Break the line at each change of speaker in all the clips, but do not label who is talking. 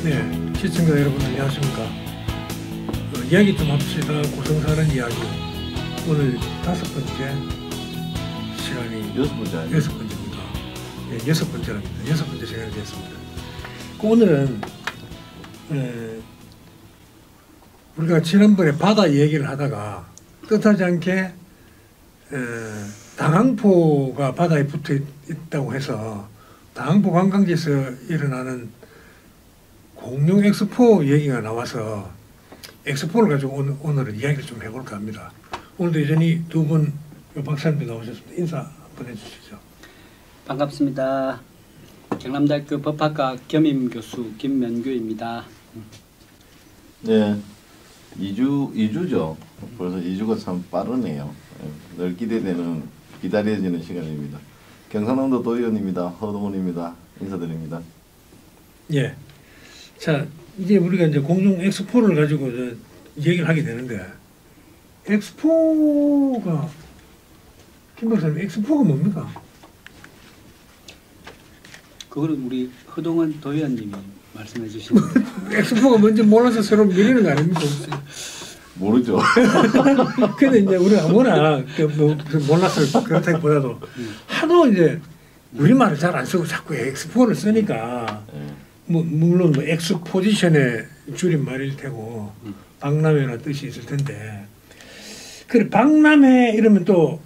네, 시청자 여러분 안녕하십니까. 이야기 좀 합시다. 고성사는 이야기. 오늘 5번째 시간이
여섯 번째입니다.
네, 6번째랍니다. 6번째 시간이 됐습니다. 오늘은 우리가 지난번에 바다 얘기를 하다가 뜻하지 않게 당항포가 바다에 붙어 있다고 해서 당항포 관광지에서 일어나는 공룡 엑스포 얘기가 나와서 엑스포를 가지고 오늘은 이야기를 좀 해볼까 합니다. 오늘도 여전히 두 분 박사님들 나오셨습니다. 인사 한번 해주시죠.
반갑습니다. 경남대학교 법학과 겸임교수 김면규입니다.
네, 2주죠. 벌써 2주가 참 빠르네요. 늘 기다려지는 시간입니다. 경상남도 도의원입니다. 허동훈입니다. 인사드립니다.
예. 자, 이제 우리가 이제 공룡 엑스포를 가지고 얘기를 하게 되는데, 엑스포가, 김 박사님, 엑스포가 뭡니까?
그거는 우리 허동원 도의원님이 말씀해 주시는
엑스포가 뭔지 몰라서 서로 미리는 거 아닙니까?
모르죠.
근데 이제 우리가 워낙 몰라서 그렇다기보다도 하도 이제 우리말을 잘 안 쓰고 자꾸 엑스포를 쓰니까 물론 엑스포지션의 줄임말일 테고 박람회라는 뜻이 있을 텐데 그래 박람회 이러면 또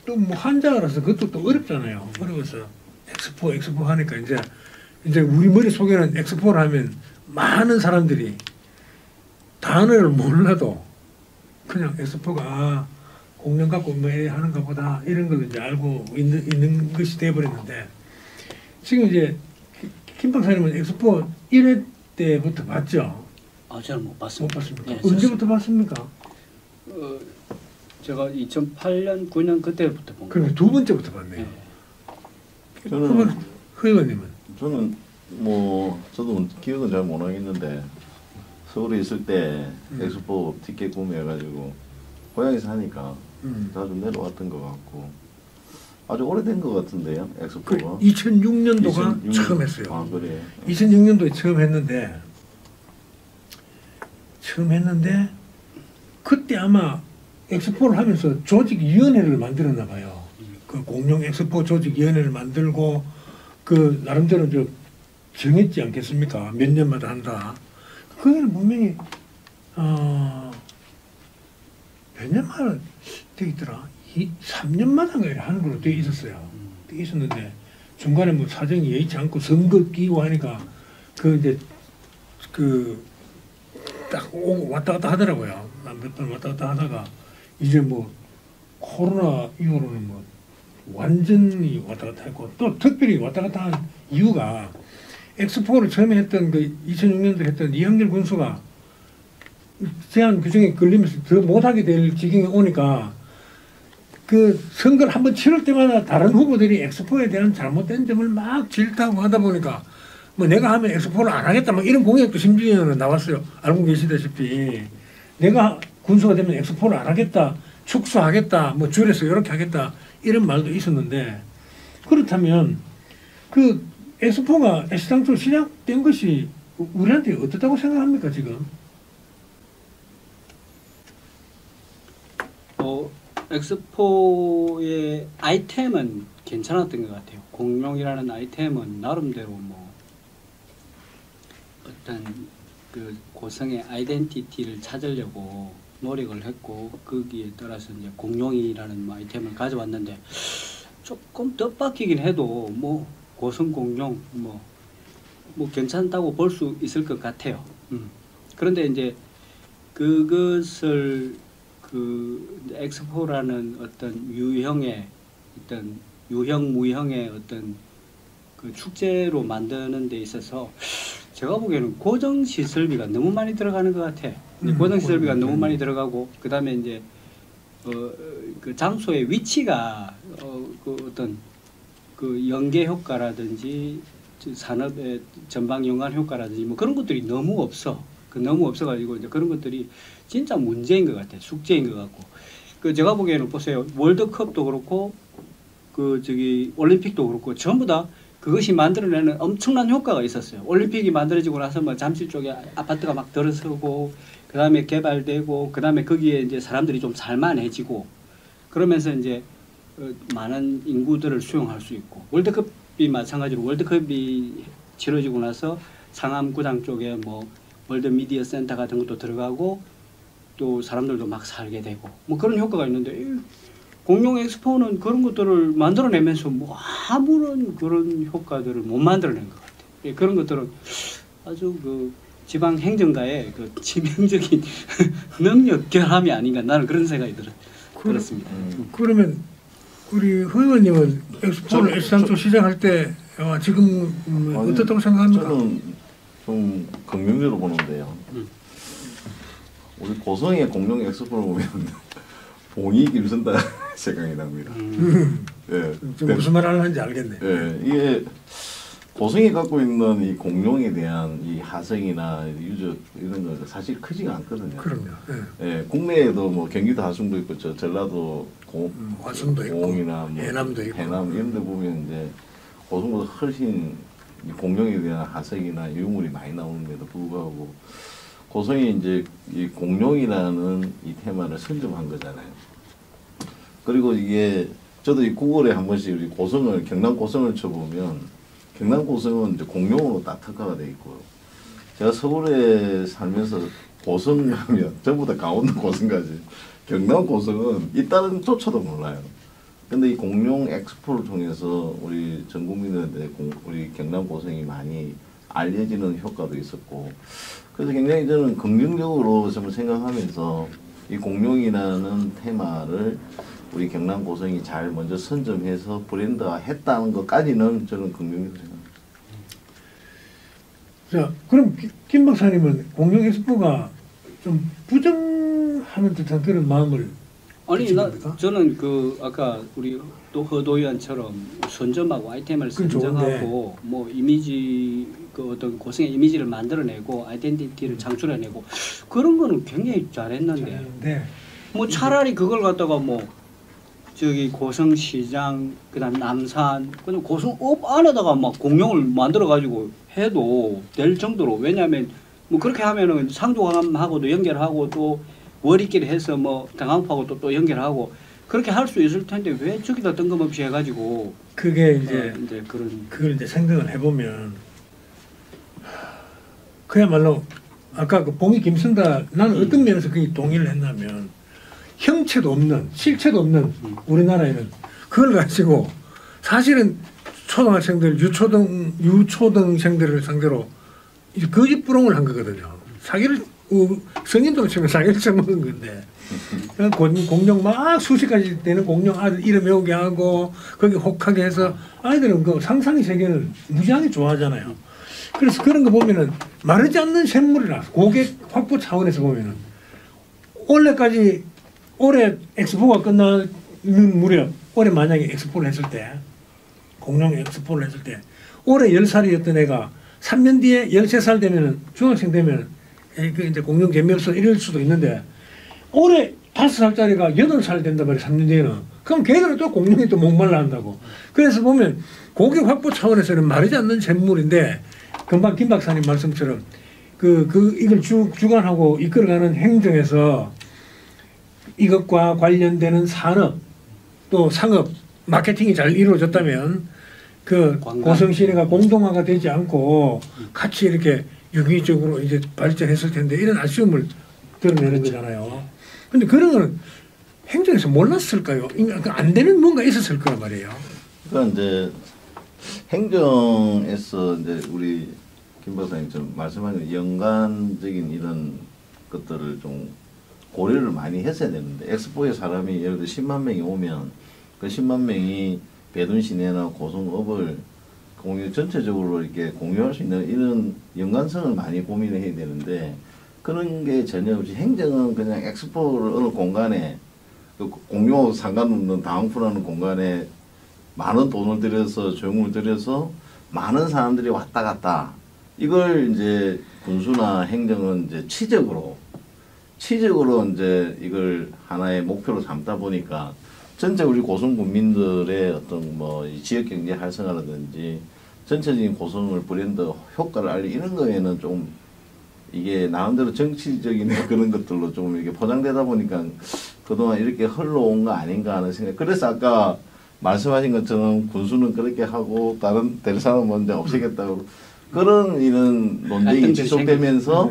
뭐 한자라서 그것도 또 어렵잖아요. 어려워서 엑스포 하니까 이제 우리 머릿속에는 엑스포를 하면 많은 사람들이 단어를 몰라도 그냥 엑스포가 공룡 갖고 뭐 하는가 보다 이런 걸 이제 알고 있는 것이 돼버렸는데 지금 이제 김 박사님은 엑스포 1회 때부터 봤죠?
저는 못 봤습니다.
못 봤습니까?
네,
언제부터 봤습니까?
제가 2008년, 9년 그때부터 본 거예요.
그러면 두 번째부터 봤네요.
네.
그러면 허 의원님은?
저는 저도 기억은 잘 못하겠는데 서울에 있을 때 엑스포 티켓 구매해가지고 고향에서 하니까 자주 내려왔던 것 같고 아주 오래된 것 같은데요, 엑스포가.
2006년도가 처음 했어요.
아, 그래요?
2006년도에 처음 했는데 그때 아마 엑스포를 하면서 조직위원회를 만들었나 봐요. 그 공룡 엑스포 조직위원회를 만들고 그 나름대로 저 정했지 않겠습니까? 몇 년마다 한다. 그게 분명히 몇 년마다 되어 있더라. 3년마다 하는 걸로 되어 있었어요. 되어 있었는데 중간에 뭐 사정이 여의치 않고 선거 끼고 하니까 딱 오고 왔다 갔다 하더라고요. 몇 번 왔다 갔다 하다가 이제 뭐 코로나 이후로는 뭐 완전히 왔다 갔다 했고 또 특별히 왔다 갔다 한 이유가 엑스포를 처음에 했던 그 2006년도에 했던 이한결 군수가 제한 규정에 걸리면서 더 못하게 될 지경에 오니까 그 선거를 한번 치를 때마다 다른 후보들이 엑스포에 대한 잘못된 점을 막 질타하고 하다 보니까 뭐 내가 하면 엑스포를 안 하겠다 막 이런 공약도 심지어는 나왔어요. 알고 계시다시피 내가 군수가 되면 엑스포를 안 하겠다, 축소하겠다, 뭐 줄여서 이렇게 하겠다 이런 말도 있었는데 그렇다면 그 엑스포가 애시당초 시작된 것이 우리한테 어떻다고 생각합니까 지금?
엑스포의 아이템은 괜찮았던 것 같아요. 공룡이라는 아이템은 나름대로 뭐 어떤 그 고성의 아이덴티티를 찾으려고 노력을 했고 거기에 따라서 이제 공룡이라는 아이템을 가져왔는데 조금 뜻밖이긴 해도 뭐 고성 공룡 뭐 괜찮다고 볼 수 있을 것 같아요. 그런데 이제 그것을 그 엑스포라는 어떤 유형의 어떤 무형의 어떤 그 축제로 만드는 데 있어서 제가 보기에는 고정시설비가 너무 많이 들어가는 것 같아. 고정시설비가 너무 많이 들어가고 그 다음에 이제 그 장소의 위치가 그 어떤 그 연계 효과라든지 산업의 전방 연관 효과라든지 뭐 그런 것들이 너무 없어. 너무 없어가지고 이제 그런 것들이 진짜 문제인 것 같아. 숙제인 것 같고. 그 제가 보기에는 보세요. 월드컵도 그렇고 그 올림픽도 그렇고 전부 다 그것이 만들어내는 엄청난 효과가 있었어요. 올림픽이 만들어지고 나서 뭐 잠실 쪽에 아파트가 막 들어서고 그다음에 개발되고 그다음에 거기에 이제 사람들이 좀 살만해지고 그러면서 이제 많은 인구들을 수용할 수 있고 월드컵이 마찬가지로 월드컵이 치러지고 나서 상암구당 쪽에 뭐 월드 미디어 센터 같은 것도 들어가고 또 사람들도 막 살게 되고 뭐 그런 효과가 있는데 이 공룡 엑스포는 그런 것들을 만들어내면서 뭐 아무런 그런 효과들을 못 만들어낸 것 같아요. 예, 그런 것들은 아주 그 지방 행정가의 그 치명적인 능력 결함이 아닌가 나는 그런 생각이 들었습니다.
그러면 우리 허 의원님은 엑스포를 S3초 시작할 때 지금 어떻다고 생각합니까?
저는 좀 긍정적으로 보는데요. 우리 고성의 공룡 엑스포를 보면 봉이 김선다 생각이 납니다. 예,
무슨 말 하는지 알겠네.
예, 이게 고성이 갖고 있는 이 공룡에 대한 이 하성이나 유적 이런 거 사실 크지가 않거든요.
그럼요. 예.
예, 국내에도 뭐 경기도 하성도 있고 전라도
화성도 있고
공이나 뭐
해남도 있고
해남 이런 데 보면 이제 고성보다 훨씬 이 공룡에 대한 하성이나 유물이 많이 나오는데도 불구하고 고성이 이제 이 공룡이라는 이 테마를 선점한 거잖아요. 그리고 이게 저도 이 구글에 한 번씩 우리 고성을 경남 고성을 쳐보면 경남 고성은 이제 공룡으로 딱 특화가 돼 있고 제가 서울에 살면서 고성 하면 전부 다 강원도 고성까지 경남 고성은 있다는 조차도 몰라요. 근데 이 공룡 엑스포를 통해서 우리 전 국민들한테 우리 경남 고성이 많이 알려지는 효과도 있었고 그래서 굉장히 저는 긍정적으로 좀 생각하면서 이 공룡이라는 테마를 우리 경남 고성이 잘 먼저 선점해서 브랜드화 했다는 것까지는 저는 긍정적으로 생각합니다.
자, 그럼 김 박사님은 공룡 엑스포가 좀 부정하는 듯한 그런 마음을
아니 저는 그 아까 우리 또 허도위원처럼 선점하고 아이템을 선정하고 뭐 이미지 그 어떤 고성의 이미지를 만들어내고 아이덴티티를 창출해내고 그런 거는 굉장히 잘했는데 뭐 차라리 그걸 갖다가 뭐 저기 고성시장 그다음 남산 그다음 고성읍 안에다가 막 공룡을 만들어 가지고 해도 될 정도로 왜냐하면 뭐 그렇게 하면은 상조강암하고도 연결하고 또 월익길 해서 뭐 당항포하고 또 연결하고 그렇게 할 수 있을 텐데 왜 저기다 뜬금없이 해가지고
그게 이제
그런
그걸 이제 생각을 해보면 그야말로 아까 그 봉이 김선다 나는 어떤 면에서 그게 동의를 했냐면 형체도 없는 실체도 없는 우리나라에는 그걸 가지고 사실은 초등학생들 유초등생들을 상대로 이제 거짓부렁을 한 거거든요. 사기를 성인도 치면 사기를 쳐먹은 건데 공룡 막 수십 가지 되는 공룡 아들 이름 외우게 하고 거기 혹하게 해서 아이들은 그 상상의 세계를 무지하게 좋아하잖아요. 그래서 그런 거 보면은 마르지 않는 샘물이라 고객 확보 차원에서 보면은 올해 엑스포가 끝나는 무렵 올해 만약에 엑스포를 했을 때 공룡 엑스포를 했을 때 올해 10살이었던 애가 3년 뒤에 13살 되면은 중학생 되면 그 이제 공룡 재미없어 이럴 수도 있는데 올해 5살짜리가 8살 된단 말이에요. 3년 뒤에는. 그럼 걔들은 또 공룡이 또 목말라 한다고. 그래서 보면 고객 확보 차원에서는 마르지 않는 샘물인데 금방 김 박사님 말씀처럼 이걸 주관하고 이끌어가는 행정에서 이것과 관련되는 산업 또 상업 마케팅이 잘 이루어졌다면 그 고성 시내가 공동화가 되지 않고 같이 이렇게 유기적으로 이제 발전했을 텐데 이런 아쉬움을 드러내는 거잖아요. 근데 그런 거는 행정에서 몰랐을까요? 안 되는 뭔가 있었을 거란 말이에요.
그러니까 이제 행정에서 이제 우리 김 박사님처럼 말씀하신 연관적인 이런 것들을 좀 고려를 많이 했어야 되는데 엑스포에 사람이 예를 들어 10만 명이 오면 그 10만 명이 배둔 시내나 고성읍을 전체적으로 이렇게 공유할 수 있는 이런 연관성을 많이 고민을 해야 되는데 그런 게 전혀 없이 행정은 그냥 엑스포를 어느 공간에 그 공유하고 상관없는 다항포라는 공간에 많은 돈을 들여서 조용을 들여서 많은 사람들이 왔다 갔다 이걸 이제 군수나 행정은 이제 치적으로 이제 이걸 하나의 목표로 삼다 보니까 전체 우리 고성 국민들의 어떤 뭐 지역 경제 활성화라든지 전체적인 고성을 브랜드 효과를 알리는 거에는 좀 이게 나름대로 정치적인 그런 것들로 좀 이렇게 포장되다 보니까 그동안 이렇게 흘러온 거 아닌가 하는 생각. 그래서 아까 말씀하신 것처럼 군수는 그렇게 하고 다른 대사는 먼저 없애겠다고 그런 이런 논쟁이 지속되면서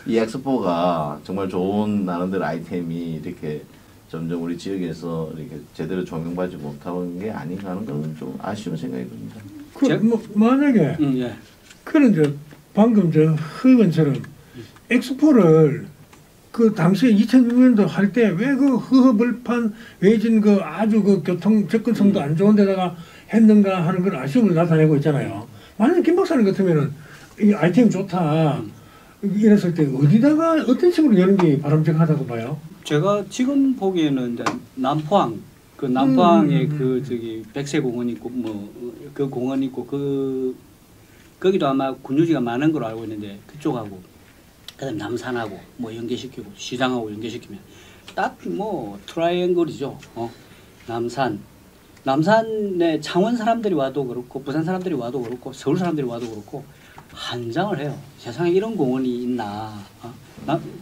이 엑스포가 정말 좋은 나름대로 아이템이 이렇게 점점 우리 지역에서 이렇게 제대로 조명받지 못하는 게 아닌가 하는 건 좀 아쉬운 생각이 듭니다.
만약에
예.
그런 방금 의원처럼 엑스포를 그 당시에 2006년도 할 때 왜 그 허허벌판 외진 그 아주 그 교통 접근성도 안 좋은 데다가 했는가 하는 그런 아쉬움을 나타내고 있잖아요. 만약 김 박사님 같으면은 이 아이템 좋다 이랬을 때 어디다가 어떤 식으로 여는 게 바람직하다고 봐요?
제가 지금 보기에는 이제 남포항 그 남포항에 그 저기 백세공원 있고 뭐 그 공원 있고 그 거기도 아마 군유지가 많은 걸로 알고 있는데 그쪽하고 그다음 남산하고 뭐 연계시키고 시장하고 연계시키면 딱 뭐 트라이앵글이죠. 남산에 창원 사람들이 와도 그렇고 부산 사람들이 와도 그렇고 서울 사람들이 와도 그렇고 한장을 해요. 세상에 이런 공원이 있나?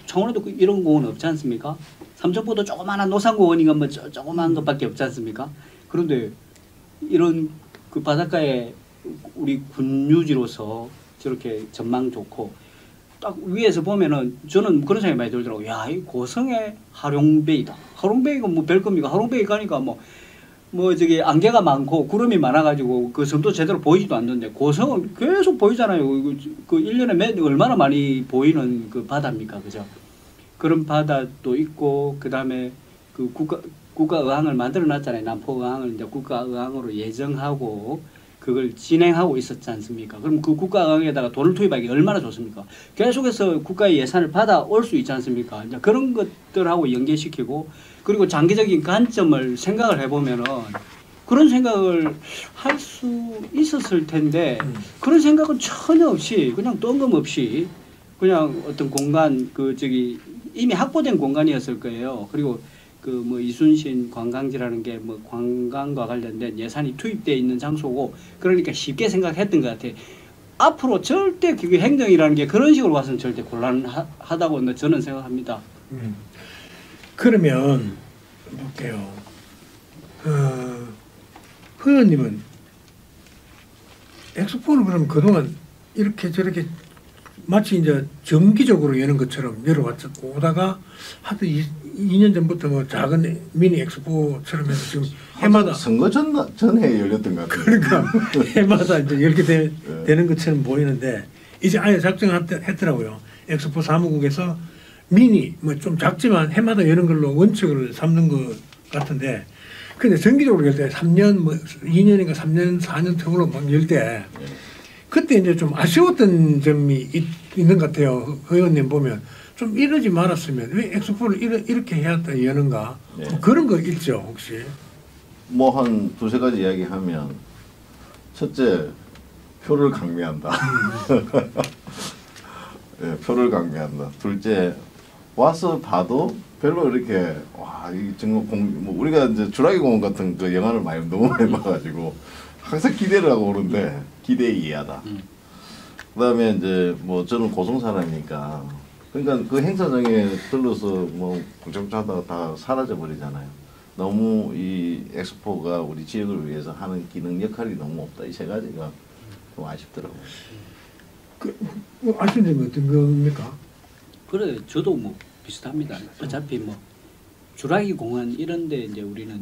창원에도 이런 공원 없지 않습니까? 삼천포도 조그마한 노산공원인가 뭐 조그마한 것밖에 없지 않습니까? 그런데 이런 그 바닷가에 우리 군유지로서 저렇게 전망 좋고 딱 위에서 보면은 저는 그런 생각이 많이 들더라고요. 야, 이 고성의 하룡베이다. 하룡베이가 뭐 별겁니까? 하룡베이 가니까 뭐 저기 안개가 많고 구름이 많아가지고 그 섬도 제대로 보이지도 않는데 고성은 계속 보이잖아요. 그 1년에 얼마나 많이 보이는 그 바다입니까? 그죠? 그런 바다도 있고 그다음에 그 국가의항을 만들어 놨잖아요. 남포의항을 이제 국가의항으로 예정하고 그걸 진행하고 있었지 않습니까? 그럼 그 국가의항에다가 돈을 투입하기 얼마나 좋습니까? 계속해서 국가의 예산을 받아올 수 있지 않습니까? 이제 그런 것들하고 연계시키고 그리고 장기적인 관점을 생각을 해보면은 그런 생각을 할 수 있었을 텐데 그런 생각은 전혀 없이 그냥 뜬금없이 그냥 어떤 공간 그 저기 이미 확보된 공간이었을 거예요. 그리고 그 뭐 이순신 관광지라는 게 뭐 관광과 관련된 예산이 투입되어 있는 장소고 그러니까 쉽게 생각했던 것 같아요. 앞으로 절대 그게 행정이라는 게 그런 식으로 와서는 절대 곤란하다고 저는 생각합니다.
그러면 볼게요. 의원님은 엑스포는 그럼 그동안 이렇게 저렇게 마치 이제 정기적으로 여는 것처럼 열어왔었고 오다가 하여튼 2년 전부터 뭐 작은 미니 엑스포처럼 해서 지금 해마다
선거 전에 열렸던 것 같아요.
그러니까 해마다 이제 이렇게 되는 것처럼 보이는데 이제 아예 작정했더라고요. 엑스포 사무국에서 미니 뭐 좀 작지만 해마다 여는 걸로 원칙을 삼는 것 같은데 근데 정기적으로 열 때 3년 뭐 2년인가 3년 4년 텀으로 막 열 때 그때 이제 좀 아쉬웠던 점이 있는 것 같아요. 의원님 보면 좀 이러지 말았으면 왜 엑스포를 이렇게 해왔다 여는가 뭐 그런 거 있죠 혹시?
뭐 한 두세 가지 이야기하면 첫째 표를 강매한다. 네, 표를 강매한다. 둘째 와서 봐도 별로 이렇게 이 정말 뭐 우리가 이제 주라기 공원 같은 그 영화를 너무 많이 봐가지고 항상 기대를 하고 오는데 기대에 이해하다. 그다음에 이제 뭐 저는 고성 사람이니까 그러니까 그 행사장에 들러서 뭐 북적북적하다가 다 사라져 버리잖아요. 너무 이 엑스포가 우리 지역을 위해서 하는 기능 역할이 너무 없다. 이 세 가지가 좀 아쉽더라고요.
아쉬운 점이 어떤 겁니까?
그래, 저도 뭐 비슷합니다. 어차피 뭐 주라기 공원 이런데 이제 우리는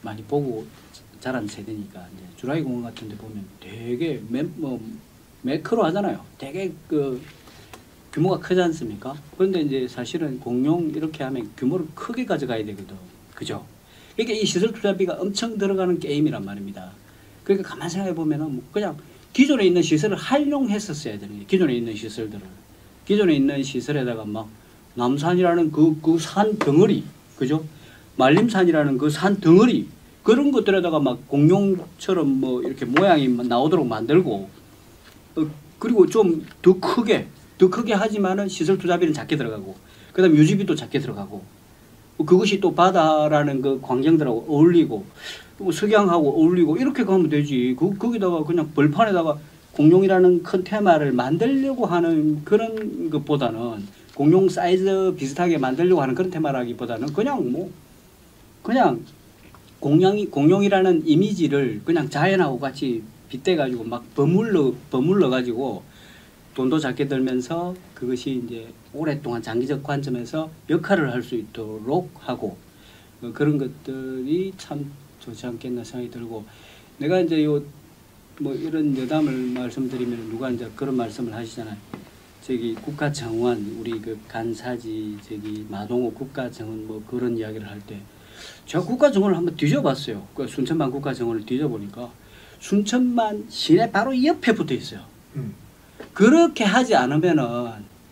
많이 보고 자란 세대니까 이제 주라기 공원 같은데 보면 되게 매크로 하잖아요. 되게 그 규모가 크지 않습니까? 그런데 이제 사실은 공룡 이렇게 하면 규모를 크게 가져가야 되거든, 그죠? 그러니까 이 시설 투자비가 엄청 들어가는 게임이란 말입니다. 그러니까 가만 생각해 보면은 뭐 그냥 기존에 있는 시설을 활용했었어야 되는 거예요. 기존에 있는 시설들을 기존에 있는 시설에다가 막 남산이라는 그 산 덩어리, 그죠? 말림산이라는 그 산 덩어리 그런 것들에다가 막 공룡처럼 뭐 이렇게 모양이 나오도록 만들고 그리고 좀 더 크게 하지만은 시설 투자비는 작게 들어가고 그다음 유지비도 작게 들어가고 그것이 또 바다라는 그 광경들하고 어울리고 뭐 석양하고 어울리고 이렇게 가면 되지. 거기다가 그냥 벌판에다가 공룡이라는 큰 테마를 만들려고 하는 그런 것보다는 공룡 사이즈 비슷하게 만들려고 하는 그런 테마라기보다는 그냥 공룡이라는 이미지를 그냥 자연하고 같이 빗대 가지고 막 버물러 가지고 돈도 작게 들면서 그것이 이제 오랫동안 장기적 관점에서 역할을 할 수 있도록 하고 그런 것들이 참 좋지 않겠나 생각이 들고 내가 이제 뭐 이런 여담을 말씀드리면 누가 이제 그런 말씀을 하시잖아요. 저기 국가정원 우리 그 간사지 저기 마동호 국가정원 뭐 그런 이야기를 할 때 제가 국가정원을 한번 뒤져봤어요. 그 순천만 국가정원을 뒤져보니까 순천만 시내 바로 옆에 붙어 있어요. 그렇게 하지 않으면은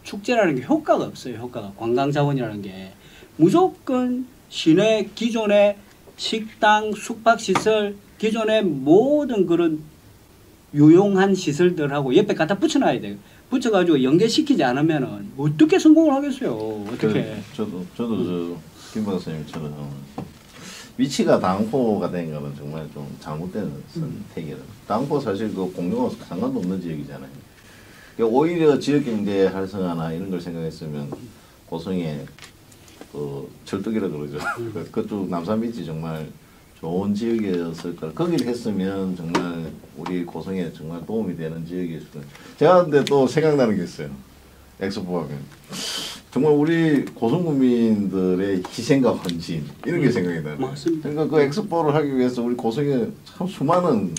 축제라는 게 효과가 없어요. 효과가 관광자원이라는 게 무조건 시내 기존의 식당, 숙박시설, 기존의 모든 그런 유용한 시설들하고 옆에 갖다 붙여놔야 돼요. 붙여가지고 연계시키지 않으면은 어떻게 성공을 하겠어요. 어떻게?
저도 김 박사님처럼 위치가 당포가 된 거는 정말 좀 잘못된 선택이에요. 당포 사실 그 공룡하고 상관도 없는 지역이잖아요. 그러니까 오히려 지역 경제 활성화나 이런 걸 생각했으면 고성에 그 철도기라 그러죠. 그쪽 남산비치 정말 좋은 지역이었을 거라. 거기를 했으면 정말 우리 고성에 정말 도움이 되는 지역이었을 거예요. 제가 근데 또 생각나는 게 있어요. 엑스포 하면 정말 우리 고성 구민들의 희생과 헌신 이런 게 생각이 나요.
맞습니다.
그러니까 그 엑스포를 하기 위해서 우리 고성에 참 수많은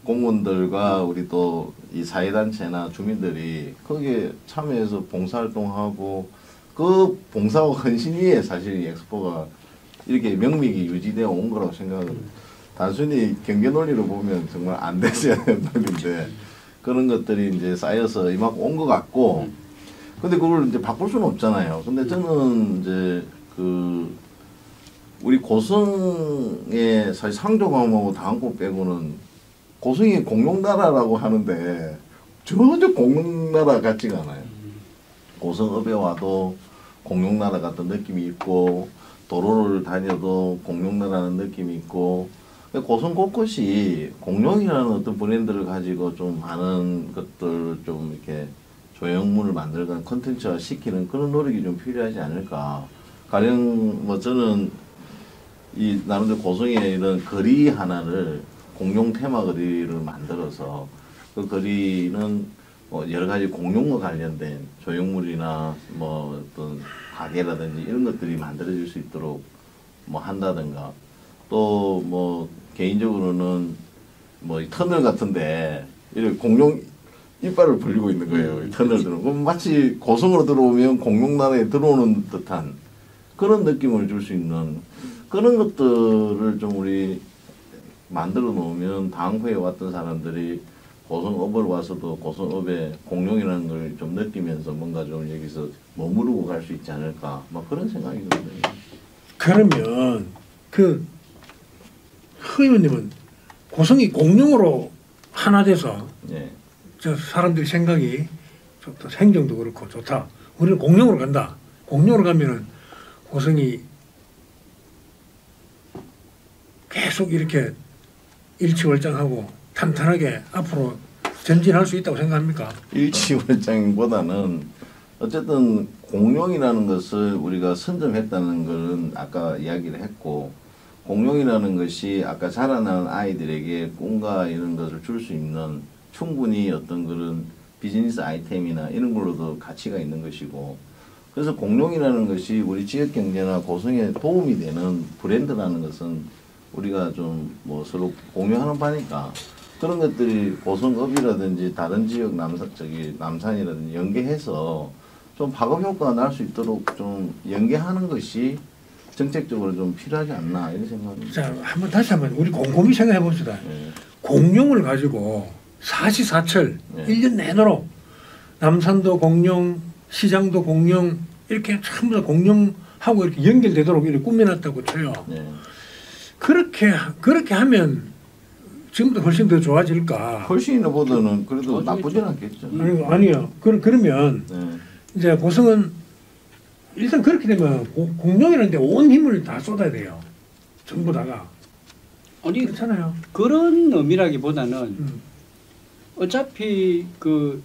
공무원들과 우리 또 이 사회단체나 주민들이 거기에 참여해서 봉사활동하고 그 봉사와 헌신 위에 사실 이 엑스포가 이렇게 명맥이 유지되어 온 거라고 생각을 단순히 경제 논리로 보면 정말 안 되셔야 되는 논리인데 그런 것들이 이제 쌓여서 이만큼 온 것 같고 근데 그걸 이제 바꿀 수는 없잖아요. 근데 저는 이제 그 우리 고성의 사실 상조감하고 당고 빼고는 고성이 공룡나라라고 하는데 전혀 공룡나라 같지가 않아요. 고성읍에 와도 공룡나라 같은 느낌이 있고 도로를 다녀도 공룡나라는 느낌이 있고 고성 곳곳이 공룡이라는 어떤 브랜드를 가지고 좀 많은 것들 좀 이렇게 조형물을 만들거나 컨텐츠화 시키는 그런 노력이 좀 필요하지 않을까. 가령 뭐 저는 이 나름대로 고성의 이런 거리 하나를 공룡 테마 거리를 만들어서 그 거리는 뭐 여러 가지 공룡과 관련된 조형물이나 뭐 어떤 가게라든지 이런 것들이 만들어질 수 있도록 뭐 한다든가 또 뭐 개인적으로는 뭐 터널 같은데 이렇게 공룡 이빨을 벌리고 있는 거예요. 터널들은 그럼 마치 고성으로 들어오면 공룡나라에 들어오는 듯한 그런 느낌을 줄 수 있는 그런 것들을 좀 우리 만들어 놓으면 당후에 왔던 사람들이 고성읍을 와서도 고성읍에 공룡이라는 걸 좀 느끼면서 뭔가 좀 여기서 머무르고 갈 수 있지 않을까 막 그런 생각이 들거든요.
그러면 그 의원님은 고성이 공룡으로 하나 돼서
예.
저 사람들이 생각이 좋다. 행정도 그렇고 좋다. 우리는 공룡으로 간다. 공룡으로 가면은 고성이 계속 이렇게 일치월장하고 탄탄하게 앞으로 전진할 수 있다고 생각합니까?
일치월장보다는 어쨌든 공룡이라는 것을 우리가 선점했다는 것은 아까 이야기를 했고 공룡이라는 것이 아까 자라나는 아이들에게 꿈과 이런 것을 줄 수 있는 충분히 어떤 그런 비즈니스 아이템이나 이런 걸로도 가치가 있는 것이고 그래서 공룡이라는 것이 우리 지역 경제나 고성에 도움이 되는 브랜드라는 것은 우리가 좀 뭐 서로 공유하는 바니까 그런 것들이 고성읍이라든지 다른 지역 남산이라든지 연계해서 좀 파급 효과가 날 수 있도록 좀 연계하는 것이 정책적으로 좀 필요하지 않나 이런 생각입니다.
자, 다시 한번 우리 곰곰이 생각해 봅시다.
네.
공룡을 가지고 사시사철
네.
1년 내도록 남산도 공룡, 시장도 공룡 이렇게 전부 다 공룡하고 이렇게 연결되도록 이렇게 꾸며놨다고 쳐요.
네.
그렇게 하면 지금보다 훨씬 더 좋아질까?
훨씬보다는 그래도 나쁘진 않겠죠.
아니요. 그러면
네.
이제 고성은 일단 그렇게 되면 공룡이라는 데 온 힘을 다 쏟아야 돼요. 전부 다가.
아니
그렇잖아요.
그런 의미라기보다는 어차피 그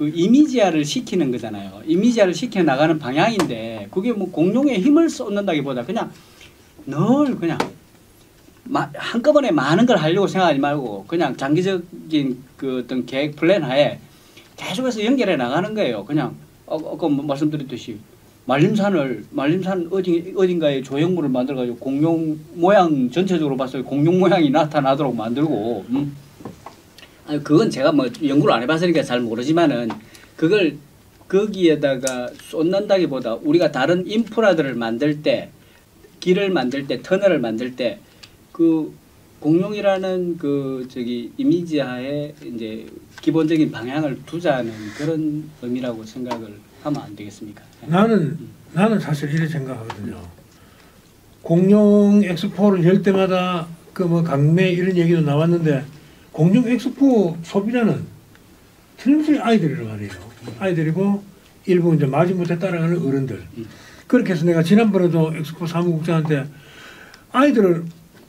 이미지화를 시키는 거잖아요. 이미지화를 시켜 나가는 방향인데 그게 뭐 공룡에 힘을 쏟는다기보다 그냥 늘 그냥 한꺼번에 많은 걸 하려고 생각하지 말고 그냥 장기적인 그 어떤 계획 플랜 하에 계속해서 연결해 나가는 거예요. 그냥 아까 말씀드렸듯이 말림산 어딘가에 조형물을 만들어가지고 공룡 모양 전체적으로 봤을 때 공룡 모양이 나타나도록 만들고 아니 그건 제가 뭐 연구를 안 해봤으니까 잘 모르지만은 그걸 거기에다가 쏟는다기보다 우리가 다른 인프라들을 만들 때 길을 만들 때 터널을 만들 때 그 공룡이라는 그 저기 이미지하에 이제 기본적인 방향을 두자는 그런 의미라고 생각을 하면 안 되겠습니까?
나는 사실 이렇게 생각하거든요. 공룡 엑스포를 열 때마다 그 뭐 강매 이런 얘기도 나왔는데 공룡 엑스포 소비자는 틀림없이 아이들이란 말이에요. 아이들이고 일부 이제 마지못해 따라가는 어른들. 그렇게 해서 내가 지난번에도 엑스포 사무국장한테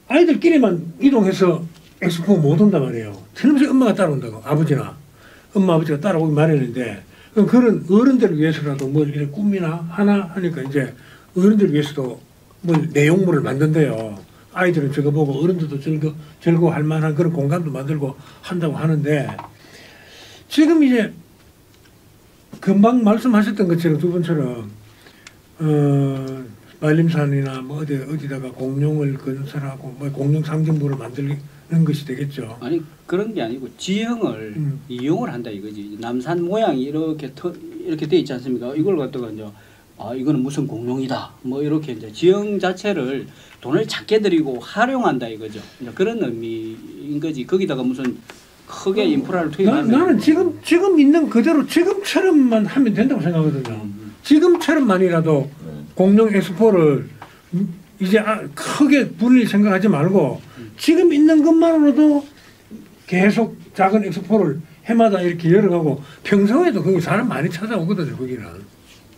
아이들끼리만 이동해서 엑스포 못 온단 말이에요. 틀림없이 엄마가 따라온다고. 아버지나 엄마 아버지가 따라오기 마련인데 그럼 그런 어른들을 위해서라도 뭘 이렇게 꿈이나 하나 하니까 이제 어른들을 위해서도 뭐 내용물을 만든대요. 아이들은 저거 보고 어른들도 즐거워할 만한 그런 공간도 만들고 한다고 하는데 지금 이제 금방 말씀하셨던 것처럼 두 분처럼 말림산이나 뭐 어디다가 공룡을 건설하고 뭐 공룡 상징물을 만드는 것이 되겠죠.
아니 그런 게 아니고 지형을 이용을 한다 이거지. 남산 모양이 이렇게 돼 있지 않습니까? 이걸 갖다가 이제 이거는 무슨 공룡이다. 뭐 이렇게 이제 지형 자체를 돈을 작게 들이고 활용한다 이거죠. 이제 그런 의미인 거지. 거기다가 무슨 크게 인프라를 투입하는.
나는 지금 있는 그대로 지금처럼만 하면 된다고 생각하거든요. 지금처럼만이라도 공룡 엑스포를 이제 크게 분리 생각하지 말고 지금 있는 것만으로도 계속 작은 엑스포를 해마다 이렇게 열어가고 평소에도 거기 사람 많이 찾아오거든요. 거기는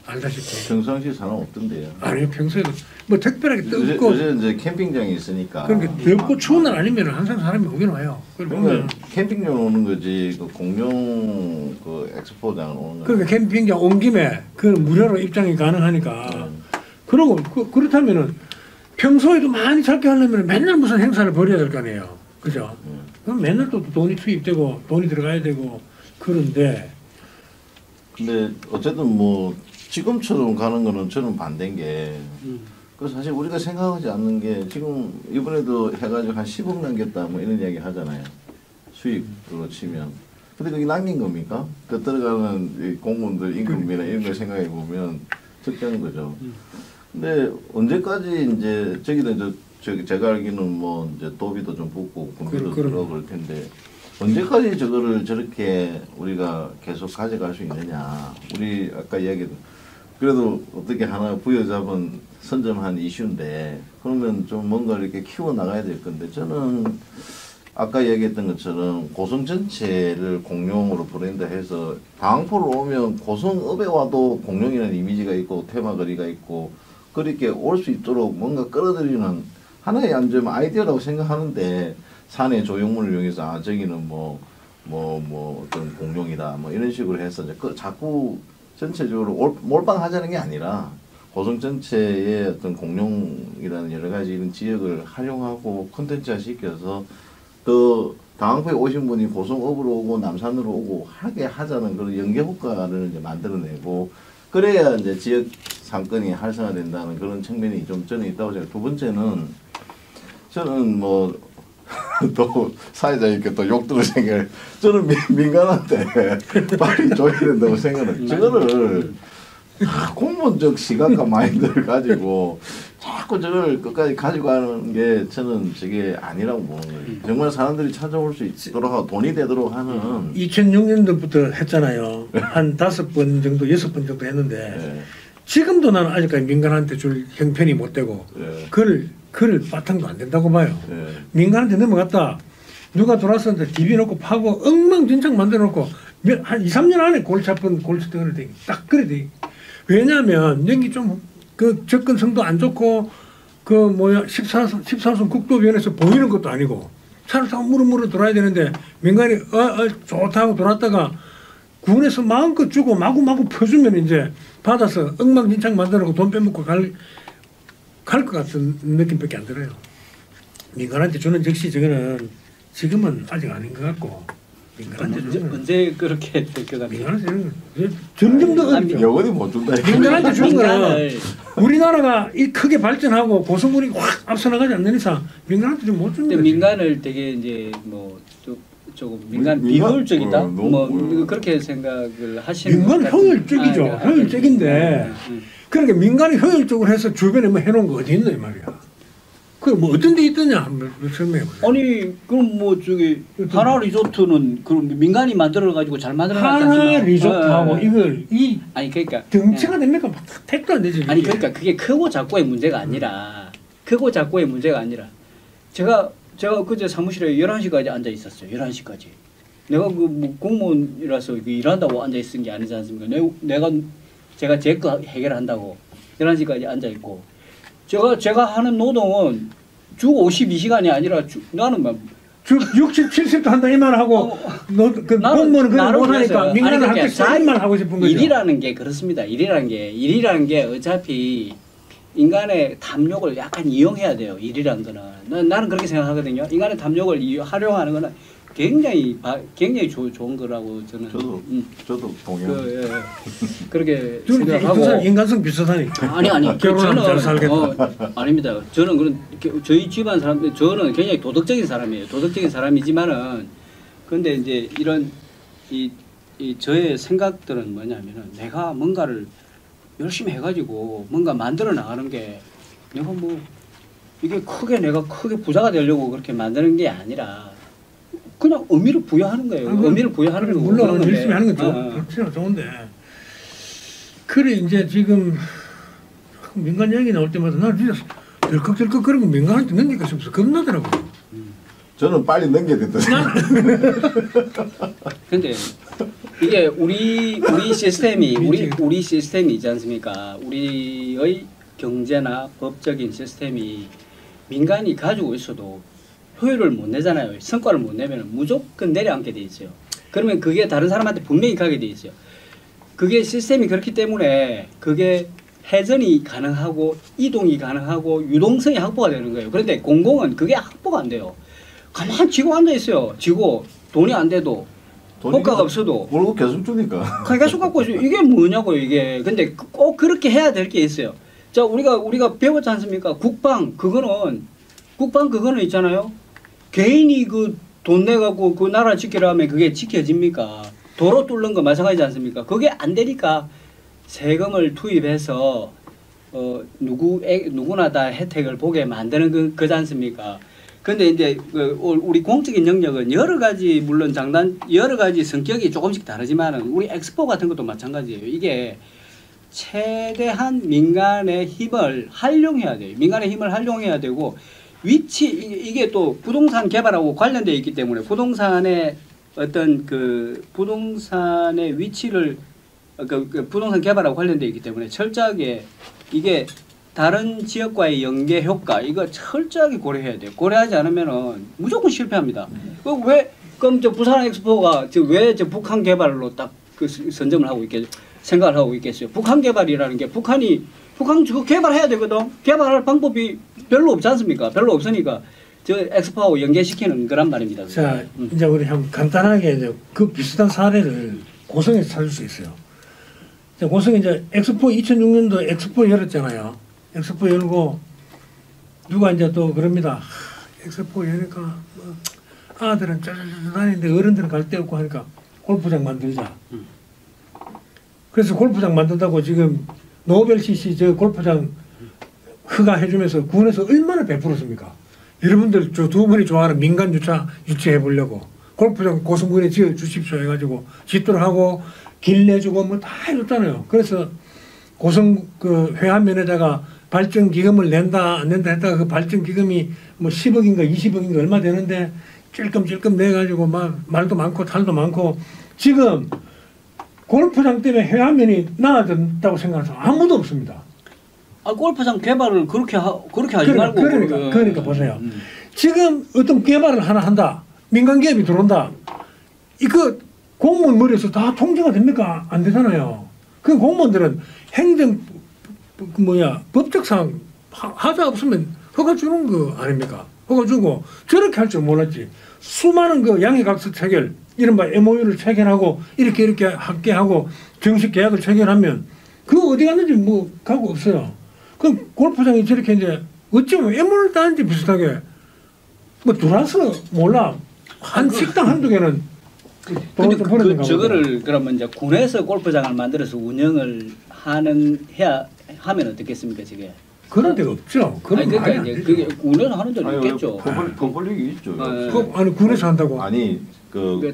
알다시피.
평상시 사람 없던데요.
아니요 평소에도 뭐 특별하게 덥고
요새 이제 캠핑장이 있으니까.
그러니까 덥고 추운 날 아니면 항상 사람이 오긴 와요.
그러니까 캠핑장 오는 거지 그 공룡 그 엑스포장은 오는 거.
그러니까 캠핑장 온 김에 그 무료로 입장이 가능하니까. 그러고 그렇다면은 평소에도 많이 잡게 하려면 맨날 무슨 행사를 벌여야 될 거 아니에요. 그죠? 그럼 맨날 또 돈이 투입되고 돈이 들어가야 되고 그런데.
근데 어쨌든 뭐 지금처럼 가는 거는 저는 반대인 게 그래서 사실 우리가 생각하지 않는 게 지금 이번에도 해가지고 한 10억 남겼다 뭐 이런 이야기 하잖아요. 수익으로 치면. 근데 그게 남긴 겁니까? 그 들어가는 공무원들 임금비나 이런 걸 생각해 보면 적다는 거죠. 근데 언제까지 이제 저기는 제가 알기는 뭐 이제 도비도 좀 붙고 군비도 들어갈 텐데 언제까지 저거를 저렇게 우리가 계속 가져갈 수 있느냐. 우리 아까 이야기했던 그래도 어떻게 하나 부여잡은 선점한 이슈인데 그러면 좀 뭔가 이렇게 키워 나가야 될 건데 저는 아까 얘기했던 것처럼 고성 전체를 공룡으로 브랜드해서 당포를 오면 고성읍에 와도 공룡이라는 이미지가 있고 테마거리가 있고 그렇게 올 수 있도록 뭔가 끌어들이는 하나의 좀 아이디어라고 생각하는데 산의 조형물을 이용해서 저기는 뭐 어떤 공룡이다 뭐 이런 식으로 해서 이제 자꾸 전체적으로 몰빵하자는 게 아니라 고성 전체의 어떤 공룡이라는 여러 가지 이런 지역을 활용하고 콘텐츠화 시켜서 또 다항포에 오신 분이 고성읍으로 오고 남산으로 오고 하게 하자는 그런 연계 효과를 이제 만들어내고 그래야 이제 지역 상권이 활성화된다는 그런 측면이 좀 저는 있다고 생각해요. 두 번째는 저는 뭐 또 사회자님께 또 욕 들을 생각을 저는 민간한테 빨리 줘야 된다고 생각을 저거를 공무원적 시각과 마인드를 가지고 자꾸 저걸 끝까지 가지고 가는 게 저는 저게 아니라고 보는 거예요. 정말 사람들이 찾아올 수 있도록 하고 돈이 되도록 하는
2006년도부터 했잖아요. 한 5번 정도 6번 정도 했는데
네.
지금도 나는 아직까지 민간한테 줄 형편이 못 되고
네.
글 바탕도 안 된다고 봐요.
네.
민간한테 넘어갔다. 누가 들어왔었는데 DB 놓고 파고 엉망진창 만들어 놓고 한 2, 3년 안에 골치 아픈 골치덩어리 되기 딱 그래 돼. 왜냐하면 여기 좀 그 접근성도 안 좋고 그 뭐야 14선 국도변에서 보이는 것도 아니고 차를 타고 무르무르 돌아야 되는데 민간이 좋다고 돌았다가 군에서 마음껏 주고 마구마구 퍼주면 이제 받아서 엉망진창 만들고 돈 빼먹고 갈 것 같은 느낌밖에 안 들어요. 민간한테 주는 즉시 저거는 지금은 아직 아닌 것 같고 민간한테 주는
언제 그렇게 될 것 같아요?
민간한테 주는 건 점점 더 어렵죠.
영원히 못 준다.
민간한테 주는 거는
민간을
우리나라가 이 크게 발전하고 고성군이 확 앞서 나가지 않는 이상 민간한테 좀 못 주는
근데
거지.
민간을 되게 이제 뭐 조금 민간
민간-
비효율적이다
너무
뭐 그렇게 생각을 하시는
민간
것 같은-
효율적이죠.
아,
효율적인데 그러니까 민간이 효율적으로 해서 주변에 뭐 해놓은 거 어디 있나 이 말이야. 그 뭐 어떤 데 있더냐 한번 설명해 보세요.
아니 그럼 뭐 저기 하나 리조트는 그럼 민간이 만들어 가지고 잘 만들어
하나 리조트하고 이걸 이
아니 그러니까
등치가 됩니까? 막 택도 안 되지.
아니
이게.
그러니까 그게 크고 작고의 문제가 아니라 크고 작고의 문제가 아니라 제가 그제 사무실에 11시까지 앉아 있었어요. 11시까지. 내가 그 뭐 공무원이라서 일한다고 앉아 있은 게 아니지 않습니까? 제가 제 거 해결한다고 11시까지 앉아 있고 제가 하는 노동은 주 52시간이 아니라 나는 막
주 60, 70도 한다 이 말 하고 그 공무원은 그걸 못 하니까 민간은 할때 자기만 하고 싶은 거죠.
일이라는 게 그렇습니다. 일이라는 게 어차피 인간의 탐욕을 약간 이용해야 돼요. 일이라는 거는 나는 그렇게 생각하거든요. 인간의 탐욕을 활용하는 거는 굉장히 좋은 거라고 저는
저도 동의합니다.
그렇게
두
생각하고
사람 인간성 비슷하니까.
아니
결혼하면 잘 살겠다.
아닙니다. 저는 그런 저희 집안 사람들 저는 굉장히 도덕적인 사람이에요. 도덕적인 사람이지만은 근데 이제 이런 이 저의 생각들은 뭐냐면은 내가 뭔가를 열심히 해가지고 뭔가 만들어 나가는 게 내가 뭐 이게 내가 크게 부자가 되려고 그렇게 만드는 게 아니라 그냥 의미를 부여하는 거예요. 의미를 부여하는 거고.
물론 열심히 하는 건 좋은데 그래 이제 지금 민간 얘기 나올 때마다 나 진짜 덜컥덜컥 그런 거 민간한테 넘기고 싶어서 겁나더라고.
저는 빨리 넘겨야 된다.
근데 이게 우리 시스템이 우리 시스템이 있지 않습니까? 우리의 경제나 법적인 시스템이 민간이 가지고 있어도 효율을 못 내잖아요. 성과를 못 내면 무조건 내려앉게 돼 있어요. 그러면 그게 다른 사람한테 분명히 가게 돼 있어요. 그게 시스템이 그렇기 때문에 그게 회전이 가능하고 이동이 가능하고 유동성이 확보가 되는 거예요. 그런데 공공은 그게 확보가 안 돼요. 가만히 쥐고 앉아 있어요. 쥐고 돈이 안 돼도 효과가 없어도
월급 계속 주니까.
계속 갖고 있어요. 이게 뭐냐고요, 이게. 근데 꼭 그렇게 해야 될 게 있어요. 자, 우리가 배웠지 않습니까? 국방 그거는 있잖아요. 개인이 그 돈 내갖고 그 나라 지키려면 그게 지켜집니까? 도로 뚫는 거 마찬가지지 않습니까? 그게 안 되니까 세금을 투입해서 누구나 다 혜택을 보게 만드는 거지 않습니까? 근데 이제 우리 공적인 영역은 여러 가지 물론 여러 가지 성격이 조금씩 다르지만은 우리 엑스포 같은 것도 마찬가지예요. 이게 최대한 민간의 힘을 활용해야 돼요. 민간의 힘을 활용해야 되고 이게 또 부동산 개발하고 관련되어 있기 때문에 부동산의 어떤 부동산의 위치를 부동산 개발하고 관련되어 있기 때문에 철저하게 이게 다른 지역과의 연계 효과 이거 철저하게 고려해야 돼요. 고려하지 않으면은 무조건 실패합니다. 그럼 저 부산 엑스포가 왜 북한 개발로 딱 선점을 하고 생각을 하고 있겠어요. 북한 개발이라는 게 북한 저거 개발해야 되거든. 개발할 방법이 별로 없지 않습니까? 별로 없으니까 저 엑스포하고 연계시키는 거란 말입니다.
자, 이제 우리 한번 간단하게 이제 그 비슷한 사례를 고성에서 찾을 수 있어요. 자, 고성에 이제 엑스포 2006년도 엑스포 열었잖아요. 엑스포 열고 누가 이제 또 그럽니다. 엑스포 여니까 뭐 아들은 쩌쩌쩌 다니는데 어른들은 갈 데 없고 하니까 골프장 만들자. 그래서 골프장 만든다고 지금 노벨 CC 저 골프장 허가해주면서 군에서 얼마나 베풀었습니까? 여러분들 저 두 분이 좋아하는 민간 주차 유치해 보려고 골프장 고성군에 지어 주십시오 해가지고 짓도록 하고 길 내주고 뭐 다 해줬잖아요. 그래서 고성 그 회한면에다가 발전 기금을 낸다 안 낸다 했다가 그 발전 기금이 뭐 10억인가 20억인가 얼마 되는데 찔끔찔끔 내가지고 막 말도 많고 탈도 많고 지금 골프장 때문에 회한면이 나아졌다고 생각하는 사람 아무도 없습니다.
골프장 개발을 그렇게 하지 말고
그러니까 보세요. 지금 어떤 개발을 하나 한다. 민간 기업이 들어온다. 이거 공무원 머리에서 다 통제가 됩니까? 안 되잖아요. 그 공무원들은 행정 법적상 하자 없으면 허가 주는 거 아닙니까? 허가 주고 저렇게 할 줄 몰랐지. 수많은 그 양해각서 체결, 이른바 MOU를 체결하고 이렇게 함께 하고 정식 계약을 체결하면 그거 어디 갔는지 뭐 가고 없어요. 그럼 골프장이 저렇게 이제 어찌보면 애물 따는지 비슷하게 뭐 들어와서 몰라 한 식당 한두 개는
근데 저거를 그러면 이제 군에서 골프장을 만들어서 운영을 하면 어떻겠습니까, 저게?
그런 데가 없죠.
아니, 그러니까 이제 그게 군에서 하는 데는 있겠죠.
퍼블릭이 있죠.
아니 군에서 한다고?
아니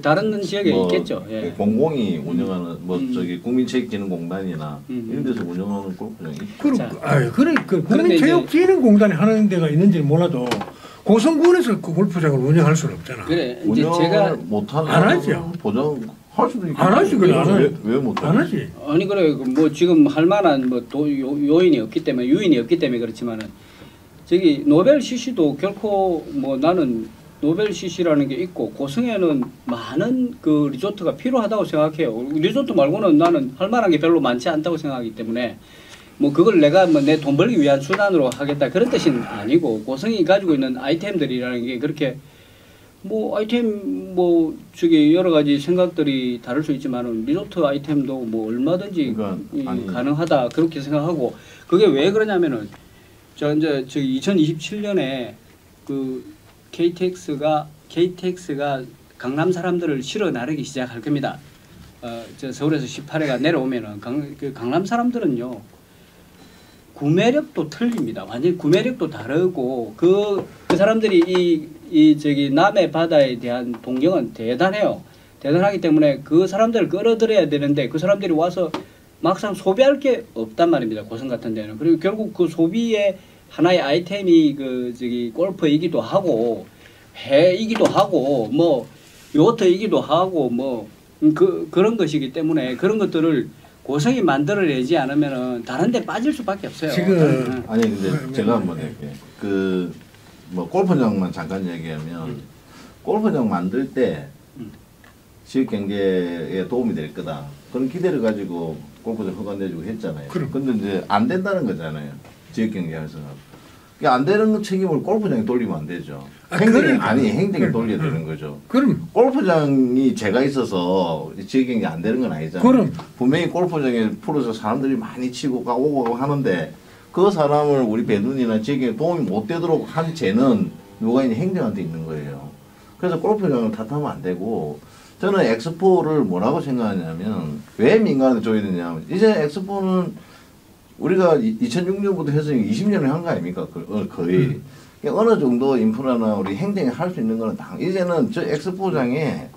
다른 지역에
뭐
있겠죠. 예.
공공이 운영하는 저기 국민체육진흥공단이나 이런 데서 운영하는 골프장이 있죠.
국민체육진흥공단이 하는 데가 있는지는 몰라도 고성군에서 그 골프장을 운영할 수는 없잖아.
그래 이제 제가
못하는
안 하죠.
보장할 수도 있고
안 하지 그래
왜 못하지?
안 하지.
아니 그래 뭐 지금 할 만한 뭐 요인이 없기 때문에 유인이 없기 때문에 그렇지만은 저기 노벨 CC도 결코 뭐 나는 노벨 CC라는 게 있고 고성에는 많은 그 리조트가 필요하다고 생각해요. 리조트 말고는 나는 할 만한 게 별로 많지 않다고 생각하기 때문에 뭐 그걸 내가 뭐 내 돈 벌기 위한 수단으로 하겠다 그런 뜻은 아니고 고성이 가지고 있는 아이템들이라는 게 그렇게 뭐 아이템 뭐 저기 여러 가지 생각들이 다를 수 있지만은 리조트 아이템도 뭐 얼마든지 가능하다 그렇게 생각하고 그게 왜 그러냐면은 이제 저기 2027년에 그 KTX가 강남 사람들을 실어 나르기 시작할 겁니다. 저 서울에서 18회가 내려오면은 강남 사람들은요 구매력도 틀립니다. 완전히 구매력도 다르고 그 사람들이 이 저기 남해 바다에 대한 동경은 대단해요. 대단하기 때문에 그 사람들을 끌어들여야 되는데 그 사람들이 와서 막상 소비할 게 없단 말입니다. 고성 같은 데는. 그리고 결국 그 소비의 하나의 아이템이 그 저기 골프이기도 하고 해이기도 하고 뭐 요트이기도 하고 뭐 그런 것이기 때문에 그런 것들을 고성이 만들어내지 않으면은 다른 데 빠질 수밖에 없어요.
지금
아니 근데 제가 한번 얘기해. 뭐 골프장만 잠깐 얘기하면 골프장 만들 때 지역 경제에 도움이 될 거다. 그런 기대를 가지고 골프장 허가 내주고 했잖아요. 근데 이제 안 된다는 거잖아요. 지역 경제에서. 그러니까 안 되는 책임을 골프장에 돌리면 안 되죠. 행정에 돌려야 되는 거죠.
그럼
골프장이 제가 있어서 지역 경제 안 되는 건 아니잖아요. 분명히 골프장에 풀어서 사람들이 많이 치고 오고 하는데 그 사람을 우리 배둔이나 지역에 도움이 못 되도록 한 죄는 누가 있는 행정한테 있는 거예요. 그래서 골프장을 탓하면 안 되고 저는 엑스포를 뭐라고 생각하냐면 왜 민간에 줘야 되냐면 이제 엑스포는 우리가 2006년부터 해서 20년을 한 거 아닙니까? 거의. 어느 정도 인프라나 우리 행정이 할 수 있는 거는 이제는 저 엑스포장에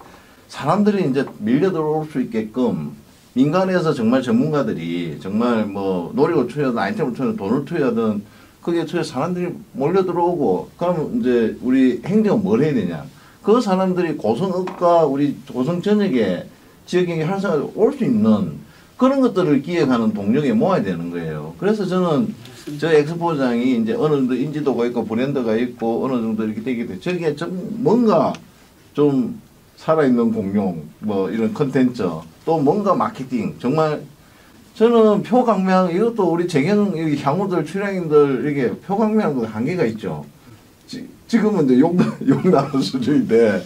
사람들이 이제 밀려 들어올 수 있게끔 민간에서 정말 전문가들이 정말 뭐 노력을 투여하든 아이템을 투여하든 돈을 투여하든 거기에 투여 사람들이 몰려 들어오고 그러면 이제 우리 행정은 뭘 해야 되냐. 그 사람들이 고성읍과 우리 고성 전역에 지역경제 활성화에 올 수 있는 그런 것들을 기획하는 동력에 모아야 되는 거예요. 그래서 저는 저 엑스포장이 이제 어느 정도 인지도가 있고 브랜드가 있고 어느 정도 이렇게 되기 때문에 저게 좀 뭔가 좀 살아있는 공룡 뭐 이런 컨텐츠 또 뭔가 마케팅 정말 저는 표강명 이것도 우리 재경 향후들 출연인들 이렇게 표강명하는 거 한계가 있죠. 지금은 이제 욕 나오는 수준인데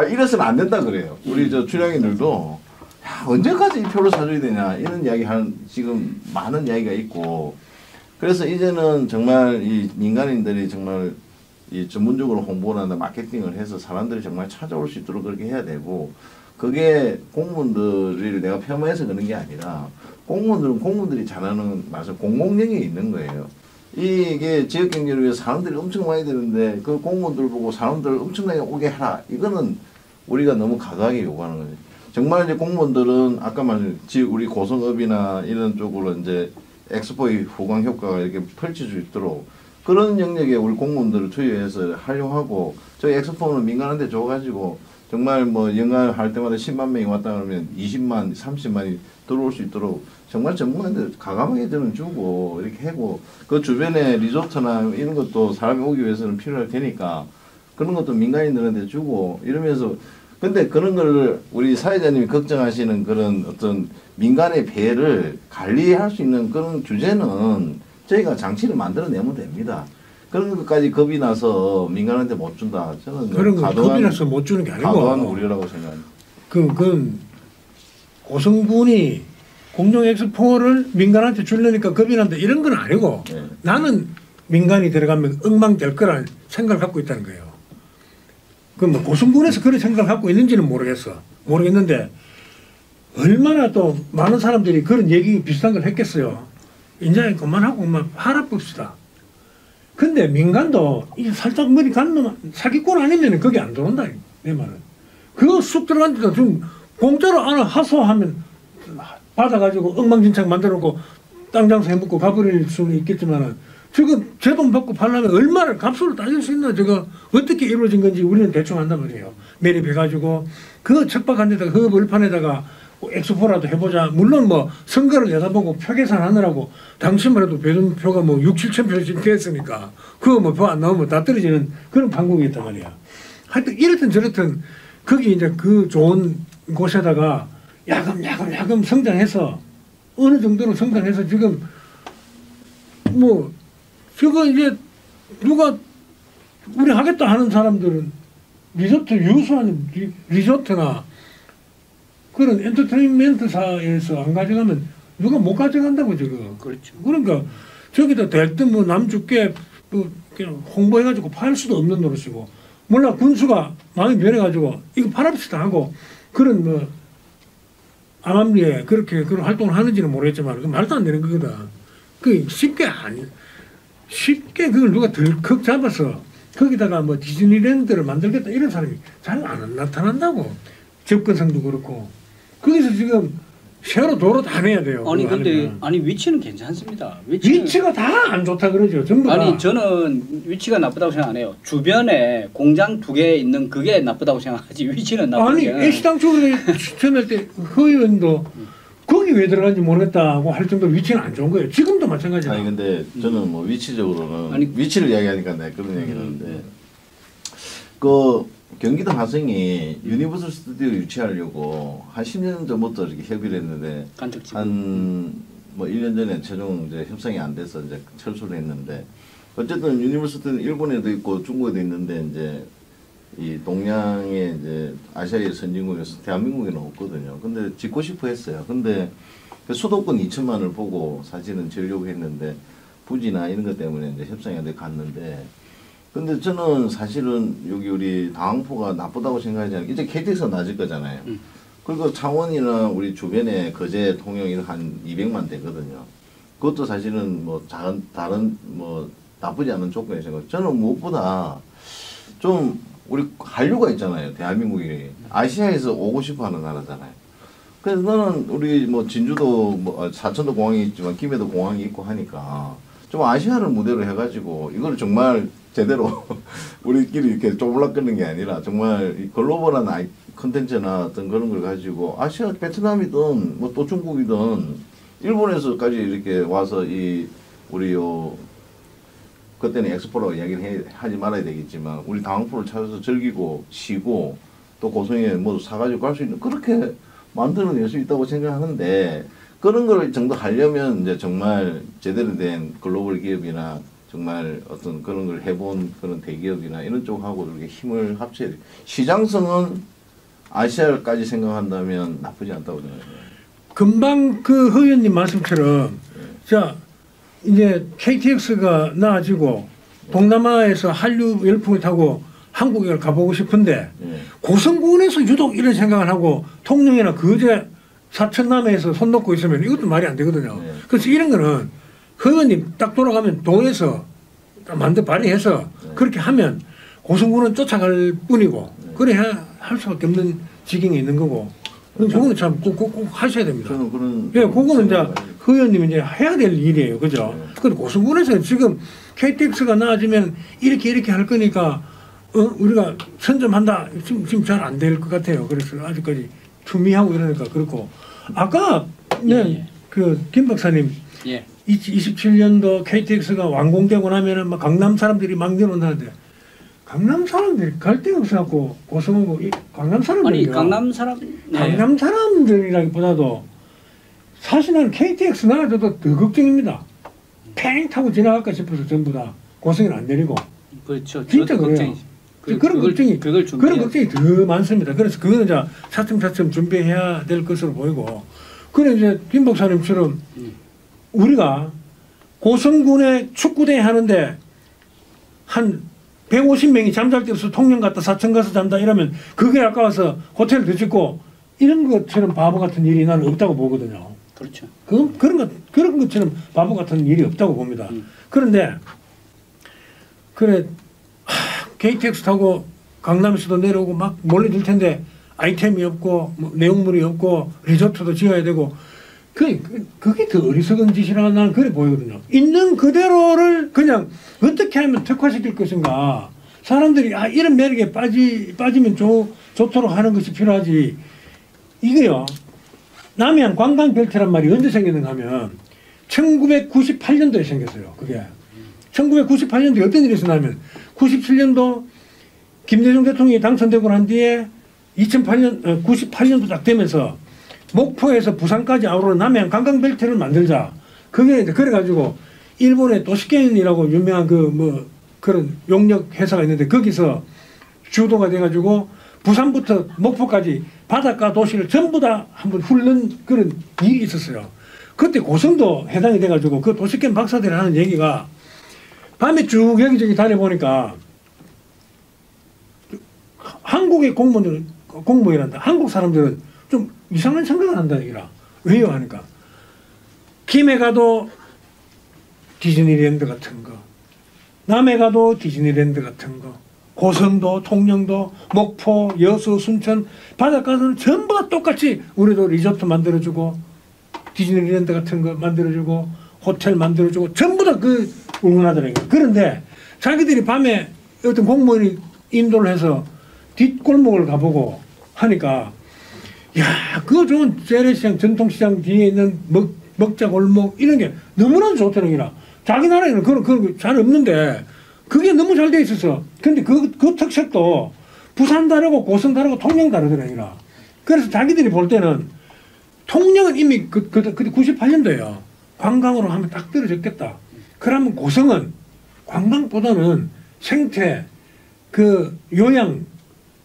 이래서는 안 된다 그래요. 우리 저 출연인들도 야, 언제까지 이 표를 사줘야 되냐 이런 이야기 하는 지금 많은 이야기가 있고 그래서 이제는 정말 이 민간인들이 정말 이 전문적으로 홍보나 마케팅을 해서 사람들이 정말 찾아올 수 있도록 그렇게 해야 되고 그게 공무원들을 내가 폄하해서 그런 게 아니라 공무원들은 공무원들이 잘하는 맞아 공공령이 있는 거예요. 이게 지역경제를 위해서 사람들이 엄청 많이 되는데 그 공무원들 보고 사람들을 엄청나게 오게 하라 이거는 우리가 너무 과도하게 요구하는 거죠. 정말 이제 공무원들은 아까 말한 우리 고성읍이나 이런 쪽으로 이제 엑스포의 후광 효과가 이렇게 펼칠 수 있도록 그런 영역에 우리 공무원들을 투여해서 활용하고 저희 엑스포는 민간한테 줘가지고 정말 뭐 연간 할 때마다 10만 명이 왔다 그러면 20만, 30만이 들어올 수 있도록 정말 전문가들 가감하게 되면 주고 이렇게 하고 그 주변에 리조트나 이런 것도 사람이 오기 위해서는 필요할 테니까 그런 것도 민간인들한테 주고 이러면서 근데 그런 걸 우리 사회자님이 걱정하시는 그런 어떤 민간의 폐해를 관리할 수 있는 그런 주제는 저희가 장치를 만들어내면 됩니다. 그런 것까지 겁이 나서 민간한테 못 준다. 저는
그런 거 겁이 나서 못 주는 게
과도한
아니고
우려라고 생각합니다.
그건 고성군이 공룡 엑스포를 민간한테 주려니까 겁이 난다 이런 건 아니고
네.
나는 민간이 들어가면 엉망될 거라는 생각을 갖고 있다는 거예요. 그 뭐 고성군에서 그런 생각을 갖고 있는지는 모르겠는데 얼마나 또 많은 사람들이 그런 얘기 비슷한 걸 했겠어요. 이제 그만하고 하라 봅시다. 근데 민간도 이게 살짝 머리 간 놈 사기꾼 아니면 거기 안 들어온다 내 말은. 그거 쑥 들어갔는데 좀 공짜로 하나 하소하면 받아가지고 엉망진창 만들어놓고 땅 장사 해먹고 가버릴 수는 있겠지만은 지금 제 돈 받고 팔려면 얼마를 값으로 따질 수 있나 저거 어떻게 이루어진 건지 우리는 대충 안단 말이에요. 매립해가지고 그 척박한 데다가 그 벌판에다가 엑스포라도 해보자. 물론 뭐 선거를 내다보고 표 계산하느라고 당시만 해도 배준표가 뭐 6, 7천 표씩 됐으니까 그거 뭐 표 안 나오면 다 떨어지는 그런 방법이 있단 말이야. 하여튼 이렇든 저렇든 거기 이제 그 좋은 곳에다가 야금 성장해서 어느 정도로 성장해서 지금 뭐 저거 이제 누가 우리 하겠다 하는 사람들은 리조트 유수한 리조트나 그런 엔터테인먼트사에서 안 가져가면 누가 못 가져간다고 저거.
그렇죠.
그러니까 저기다 대뜸 뭐 남주께 뭐 그냥 홍보해가지고 팔 수도 없는 노릇이고 몰라 군수가 마음이 변해가지고 이거 팔합시다 하고 그런 뭐 암암리에 그렇게 그런 활동을 하는지는 모르겠지만 그 말도 안 되는 거거든. 그 쉽게 그걸 누가 덜컥 잡아서 거기다가 뭐 디즈니랜드를 만들겠다 이런 사람이 잘 안 나타난다고. 접근성도 그렇고 거기서 지금 새로 도로 다 내야 돼요.
아니 근데
하려면.
아니 위치는 괜찮습니다.
위치가 다 안 좋다 그러죠. 전부 다.
아니 저는 위치가 나쁘다고 생각 안 해요. 주변에 공장 2개 있는 그게 나쁘다고 생각하지 위치는 나쁘지.
아니 애시당 쪽에 처음에 때 허의원도 거기 왜 들어간지 모르겠다고 할 정도로 위치는 안 좋은 거예요. 지금도 마찬가지예요.
아니 근데 저는 뭐 위치적으로는
아니,
위치를 이야기하니까 내가 그런 얘기를 하는데 그 경기도 화성이 유니버설 스튜디오 유치하려고 한 10년 전부터 이렇게 협의를 했는데 한 뭐 1년 전에 최종 이제 협상이 안 돼서 이제 철수를 했는데 어쨌든 유니버설 스튜디오는 일본에도 있고 중국에도 있는데 이제 이 동양의 이제 아시아의 선진국에서 대한민국에는 없거든요. 근데 짓고 싶어 했어요. 근데 그 수도권 2천만을 보고 사실은 지으려고 했는데 부지나 이런 것 때문에 이제 협상이 안 돼 갔는데 근데 저는 사실은 여기 우리 당항포가 나쁘다고 생각하지 않아요. 이제 KTX가 낮을 거잖아요. 그리고 창원이나 우리 주변에 거제, 통영이 한 200만 되거든요. 그것도 사실은 뭐 다른 뭐 나쁘지 않은 조건이 생각. 저는 무엇보다 좀 우리 한류가 있잖아요. 대한민국이 아시아에서 오고 싶어하는 나라잖아요. 그래서 너는 우리 뭐 진주도 뭐 사천도 공항이 있지만 김해도 공항이 있고 하니까 좀 아시아를 무대로 해가지고 이걸 정말 제대로 우리끼리 이렇게 쪼물락거리는 게 아니라 정말 글로벌한 컨텐츠나 어떤 그런 걸 가지고 아시아 베트남이든 뭐 또 중국이든 일본에서까지 이렇게 와서 이 우리 요 그때는 엑스포라고 이야기를 하지 말아야 되겠지만 우리 당항포를 찾아서 즐기고 쉬고 또 고성에 뭐 사가지고 갈 수 있는 그렇게 만들어낼 수 있다고 생각하는데 그런 걸 정도 하려면 이제 정말 제대로 된 글로벌 기업이나 정말 어떤 그런 걸 해본 그런 대기업이나 이런 쪽하고 이렇게 힘을 합쳐야 돼. 시장성은 아시아까지 생각한다면 나쁘지 않다고 생각해요.
금방 그 허위원님 말씀처럼 자 이제 KTX가 나아지고 동남아에서 한류 열풍을 타고 한국에 가보고 싶은데 고성군에서 유독 이런 생각을 하고 통영이나 거제 사천남에서 손 놓고 있으면 이것도 말이 안 되거든요. 그래서 이런 거는 허위원님 딱 돌아가면 동에서 만들 발의해서 그렇게 하면 고성군은 쫓아갈 뿐이고 그래야 할 수밖에 없는 지경에 있는 거고 그거는 참 꼭 하셔야 됩니다.
저는 그런
예, 그거는 이제 의원님이 이제 해야 될 일이에요, 그죠? 근데 고성군에서 지금 KTX가 나아지면 이렇게 할 거니까 우리가 선점한다. 지금 잘 안 될 것 같아요. 그래서 아직까지 투미하고 이러니까 그렇고 아까
예.
그김 박사님
예.
27년도 KTX가 완공되고 나면은 막 강남 사람들이 막 내려온다는데 강남 사람들이 갈 데가 없어갖고 고성하고 강남 사람들이
아니 강남 사람 네.
강남 사람들이라기보다도 사실 나는 KTX 나가도 더 걱정입니다. 팽 타고 지나갈까 싶어서 전부 다 고성에는 안 내리고
그렇죠.
진짜
저도
그래요.
걱정이-
그런 걱정이
그걸
그런 걱정이 더 많습니다. 그래서 그거는 이제 차츰차츰 준비해야 될 것으로 보이고 그래 이제 김 박사님처럼 우리가 고성군에 축구대회 하는데 한 150명이 잠잘 데 없어 통영 갔다 사천 가서 잔다 이러면 그게 아까워서 호텔 더 짓고 이런 것처럼 바보 같은 일이 나는 없다고 보거든요.
그렇죠.
그런 것처럼 바보 같은 일이 없다고 봅니다. 그런데 그래 KTX 타고 강남에서도 내려오고 막 몰래 들 텐데 아이템이 없고 뭐 내용물이 없고 리조트도 지어야 되고 그게 더 어리석은 짓이라 나는 그래 보이거든요. 있는 그대로를 그냥 어떻게 하면 특화시킬 것인가. 사람들이 이런 매력에 빠지면 좋도록 하는 것이 필요하지. 이게요. 남해안 관광벨트란 말이 언제 생겼는가 하면 1998년도에 생겼어요. 그게. 1998년도에 어떤 일이 있었냐면 97년도 김대중 대통령이 당선되고 난 뒤에 98년도 딱 되면서 목포에서 부산까지 아우르는 남해안 관광벨트를 만들자. 그게 이제 그래가지고 일본의 도시켄이라고 유명한 그런 용역 회사가 있는데 거기서 주도가 돼가지고 부산부터 목포까지 바닷가 도시를 전부 다 한번 훑는 그런 일이 있었어요. 그때 고성도 해당이 돼가지고 그 도시켄 박사들이 하는 얘기가 밤에 쭉 여기저기 다녀보니까 한국의 공무원이란다. 한국 사람들은 좀 이상한 생각을 한다 이라. 왜요 하니까 김해 가도 디즈니랜드 같은 거, 남해 가도 디즈니랜드 같은 거, 고성도, 통영도, 목포, 여수, 순천 바닷가는 전부 다 똑같이 우리도 리조트 만들어주고 디즈니랜드 같은 거 만들어주고 호텔 만들어주고 전부 다 응원하더라고요. 그런데 자기들이 밤에 어떤 공무원이 인도를 해서 뒷골목을 가보고 하니까 야, 그거 좋은 재래시장, 전통시장 뒤에 있는 먹자골목 이런 게 너무나도 좋더라고요. 자기 나라에는 그런 거 잘 없는데 그게 너무 잘 돼 있어서 근데 그 특색도 부산 다르고 고성 다르고 통영 다르더라고요. 그래서 자기들이 볼 때는 통영은 이미 그 98년도에요. 관광으로 하면 딱 떨어졌겠다. 그러면 고성은 관광보다는 생태, 요양,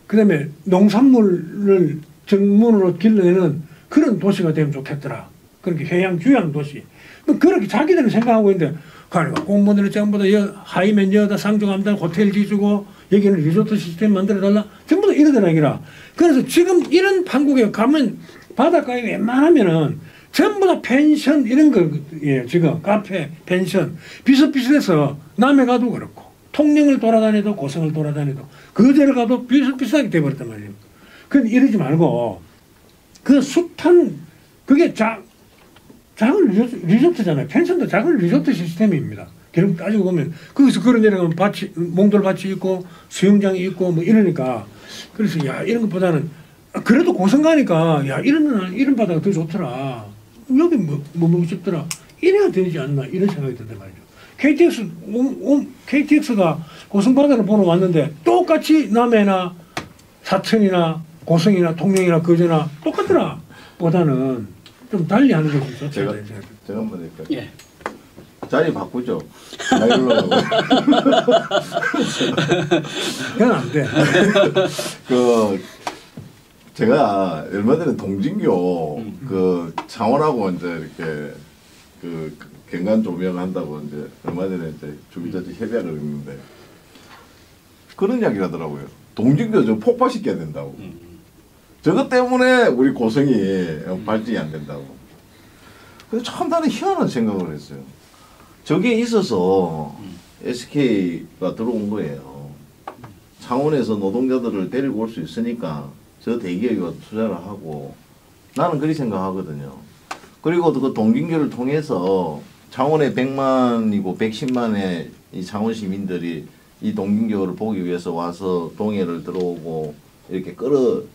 그 다음에 농산물을 정문으로 길러내는 그런 도시가 되면 좋겠더라. 그렇게 해양 휴양 도시. 뭐 그렇게 자기들은 생각하고 있는데, 그러니까 공무원들은 전부 다 하이맨 여다 상종합니다. 호텔 지주고, 여기는 리조트 시스템 만들어달라. 전부 다 이러더라기라. 그래서 지금 이런 판국에 가면 바닷가에 웬만하면은 전부 다 펜션 이런 거예요. 지금 카페, 펜션. 비슷비슷해서 남해 가도 그렇고, 통영을 돌아다녀도 고성을 돌아다녀도 그제를 가도 비슷비슷하게 돼버렸단 말이에요. 그런데 이러지 말고 그 숱한 그게 작은 리조트잖아요. 펜션도 작은 리조트 시스템입니다. 결국 따지고 보면 거기서 걸어 내려가면 몽돌밭이 있고 수영장이 있고 뭐 이러니까 그래서 야 이런 것보다는 그래도 고성 가니까 야 이런 바다가 더 좋더라. 여기 뭐 먹고 싶더라. 이래야 되지 않나 이런 생각이 든단 말이죠. KTX가 고성바다를 보러 왔는데 똑같이 남해나 사천이나 고성이나 통영이나 거제나 똑같더라. 보다는 좀 달리 하는 것이 좋다.
제가 한번 할까요?
예.
자리 바꾸죠. 나이로
그건 안 돼.
제가 얼마 전에 동진교 창원하고 이제 이렇게 경관 조명한다고 이제 얼마 전에 이제 주기자치 협약을 했는데 그런 이야기를 하더라고요. 동진교 좀 폭파시켜야 된다고. 저것 때문에 우리 고성이 발전이 안 된다고. 그래서 참 나는 희한한 생각을 했어요. 저게 있어서 SK가 들어온 거예요. 창원에서 노동자들을 데리고 올 수 있으니까 저 대기업이 투자를 하고 나는 그렇게 생각하거든요. 그리고 그 동진교를 통해서 창원에 100만이고 110만의 이 창원 시민들이 이 동గిం교를 보기 위해서 와서 동해를 들어오고 이렇게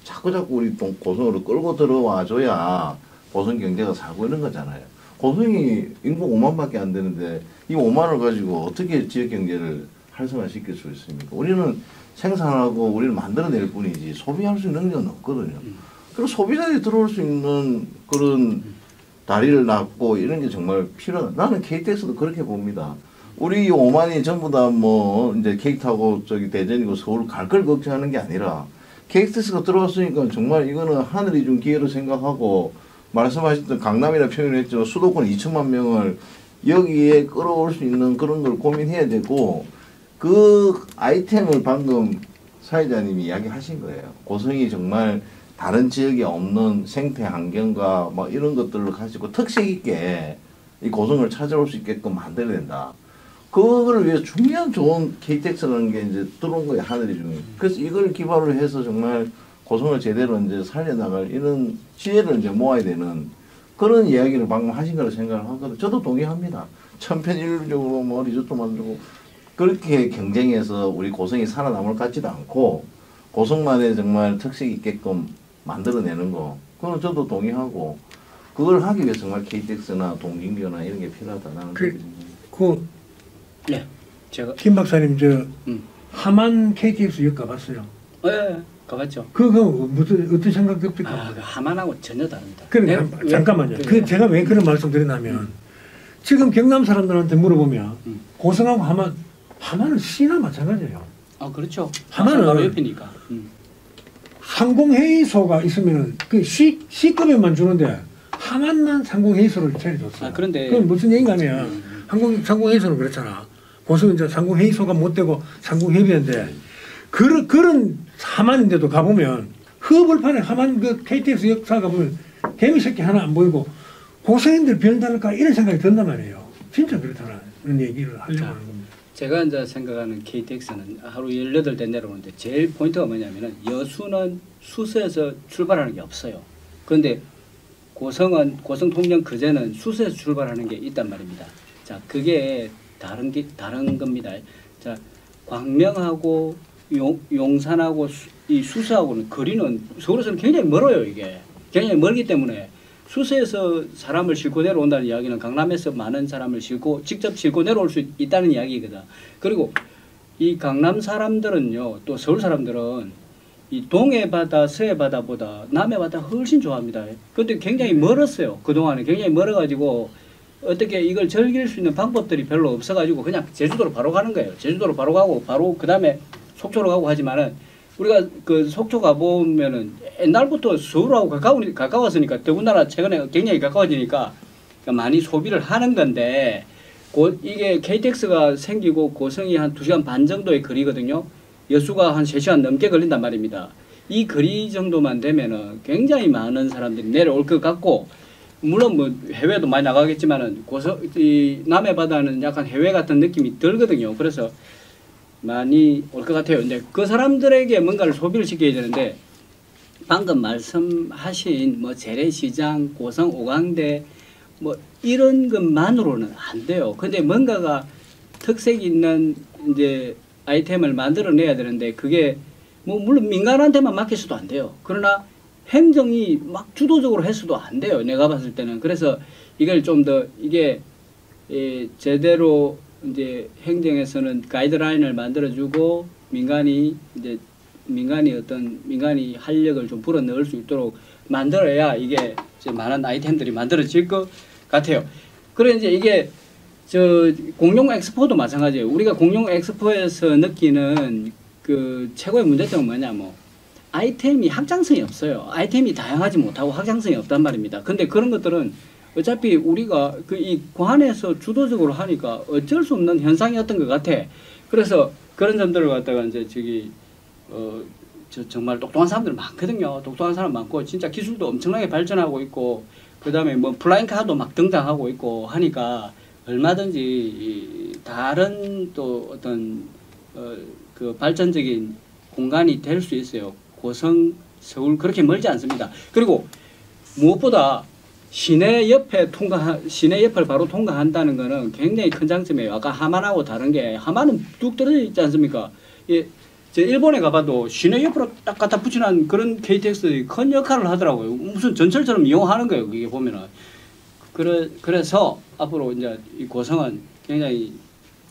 자꾸 우리 고성으로 끌고 들어와 줘야 고성 경제가 살고 있는 거잖아요. 고성이 인구 5만밖에 안 되는데 이 5만을 가지고 어떻게 지역 경제를 활성화시킬 수 있습니까? 우리는 생산하고 우리는 만들어낼 뿐이지 소비할 수 있는 능력은 없거든요. 그리고 소비자들이 들어올 수 있는 그런 다리를 놨고 이런 게 정말 필요하다. 나는 KTX도 그렇게 봅니다. 우리 5만이 전부 다 뭐 이제 케이크 타고 저기 대전이고 서울 갈 걸 걱정하는 게 아니라 KTX가 들어왔으니까 정말 이거는 하늘이 준 기회로 생각하고 말씀하셨던 강남이라 표현했지만 수도권 2천만 명을 여기에 끌어올 수 있는 그런 걸 고민해야 되고 그 아이템을 방금 사회자님이 이야기하신 거예요. 고성이 정말 다른 지역에 없는 생태 환경과 뭐 이런 것들을 가지고 특색 있게 이 고성을 찾아올 수 있게끔 만들어야 된다. 그거를 위해 중요한 좋은 KTX라는 게 이제 들어온 거예요. 하늘이 중에. 그래서 이걸 기반으로 해서 정말 고성을 제대로 이제 살려나갈 이런 지혜를 이제 모아야 되는 그런 이야기를 방금 하신 거라 생각을 하거든요. 저도 동의합니다. 천편일률적으로 뭐 리조트 만들고 그렇게 경쟁해서 우리 고성이 살아남을 것 같지도 않고 고성만의 정말 특색 있게끔 만들어내는 거 그건 저도 동의하고 그걸 하기 위해 정말 KTX나 동గిం교나 이런 게 필요하다는
네, 제가
김 박사님 하만 KTX 역 가봤어요?
네, 가봤죠.
그거 무슨 어떤 생각입니까?
하만하고 전혀 다릅니다.
그래 잠깐만요. 제가 왜 그런 말씀드리냐면 지금 경남 사람들한테 물어보면 고성하고 하만은 시나 마찬가지예요.
아 그렇죠.
하만은
바로 옆이니까.
상공회의소가 있으면은 그 C급에만 주는데 하만만 상공회의소를 차려줬어요.
아 그런데
그건 무슨 얘기냐면 상공회의소는 그렇잖아. 고성 이제 상공회의소가 못 되고 상공회의소인데 그런 하만인데도 가보면 허벌판에 하만 그 KTX 역사 가보면 개미 새끼 하나 안 보이고 고성인들 별달까 이런 생각이 든단 말이에요. 진짜 그렇잖아. 그런 얘기를 하려고 하는 겁니다.
제가 이제 생각하는 KTX는 하루 18대 내려오는데 제일 포인트가 뭐냐면은 여수는 수서에서 출발하는 게 없어요. 그런데 고성 통영 그제는 수서에서 출발하는 게 있단 말입니다. 자, 그게 다른 겁니다. 자, 광명하고 용산하고 이 수서하고는 거리는 서울에서는 굉장히 멀어요. 이게 굉장히 멀기 때문에 수서에서 사람을 싣고 내려온다는 이야기는 강남에서 많은 사람을 직접 싣고 내려올 수 있다는 이야기거든. 그리고 이 강남 사람들은요, 또 서울 사람들은 이 동해 바다, 서해 바다보다 남해 바다 훨씬 좋아합니다. 근데 굉장히 멀었어요. 그동안에 굉장히 멀어가지고 어떻게 이걸 즐길 수 있는 방법들이 별로 없어가지고 그냥 제주도로 바로 가는 거예요. 제주도로 바로 가고 바로 그 다음에 속초로 가고 하지만은 우리가 그 속초 가보면은 옛날부터 서울하고 가까웠으니까 더군다나 최근에 굉장히 가까워지니까 많이 소비를 하는 건데 이게 KTX가 생기고 고성이 한 2시간 반 정도의 거리거든요. 여수가 한 3시간 넘게 걸린단 말입니다. 이 거리 정도만 되면은 굉장히 많은 사람들이 내려올 것 같고 물론 뭐 해외도 많이 나가겠지만은 이 남해 바다는 약간 해외 같은 느낌이 들거든요. 그래서 많이 올 것 같아요. 근데 그 사람들에게 뭔가를 소비를 시켜야 되는데 방금 말씀하신 뭐 재래시장, 고성 오광대 뭐 이런 것만으로는 안 돼요. 근데 뭔가가 특색 있는 이제 아이템을 만들어내야 되는데 그게 뭐 물론 민간한테만 맡겨서도 안 돼요. 그러나 행정이 막 주도적으로 해서도 안 돼요. 내가 봤을 때는. 그래서 이걸 좀 더 이게 제대로 이제 행정에서는 가이드라인을 만들어주고 민간이 활력을 좀 불어 넣을 수 있도록 만들어야 이게 이제 많은 아이템들이 만들어질 것 같아요. 그래 이제 이게 공룡 엑스포도 마찬가지예요. 우리가 공룡 엑스포에서 느끼는 그 최고의 문제점은 뭐냐 아이템이 확장성이 없어요. 아이템이 다양하지 못하고 확장성이 없단 말입니다. 근데 그런 것들은 어차피 우리가 이 관에서 주도적으로 하니까 어쩔 수 없는 현상이었던 것 같아. 그래서 그런 점들을 갖다가 이제 정말 똑똑한 사람들 많거든요. 똑똑한 사람 많고 진짜 기술도 엄청나게 발전하고 있고 그 다음에 뭐 플라잉카도 막 등장하고 있고 하니까 얼마든지 다른 또 어떤 그 발전적인 공간이 될 수 있어요. 고성, 서울 그렇게 멀지 않습니다. 그리고 무엇보다 시내 옆을 바로 통과한다는 거는 굉장히 큰 장점이에요. 아까 하만하고 다른 게 하만은 뚝 떨어져 있지 않습니까? 예, 제 일본에 가봐도 시내 옆으로 딱 갖다 붙이는 그런 KTX들이 큰 역할을 하더라고요. 무슨 전철처럼 이용하는 거예요. 그게 보면은. 그래서 앞으로 이제 이 고성은 굉장히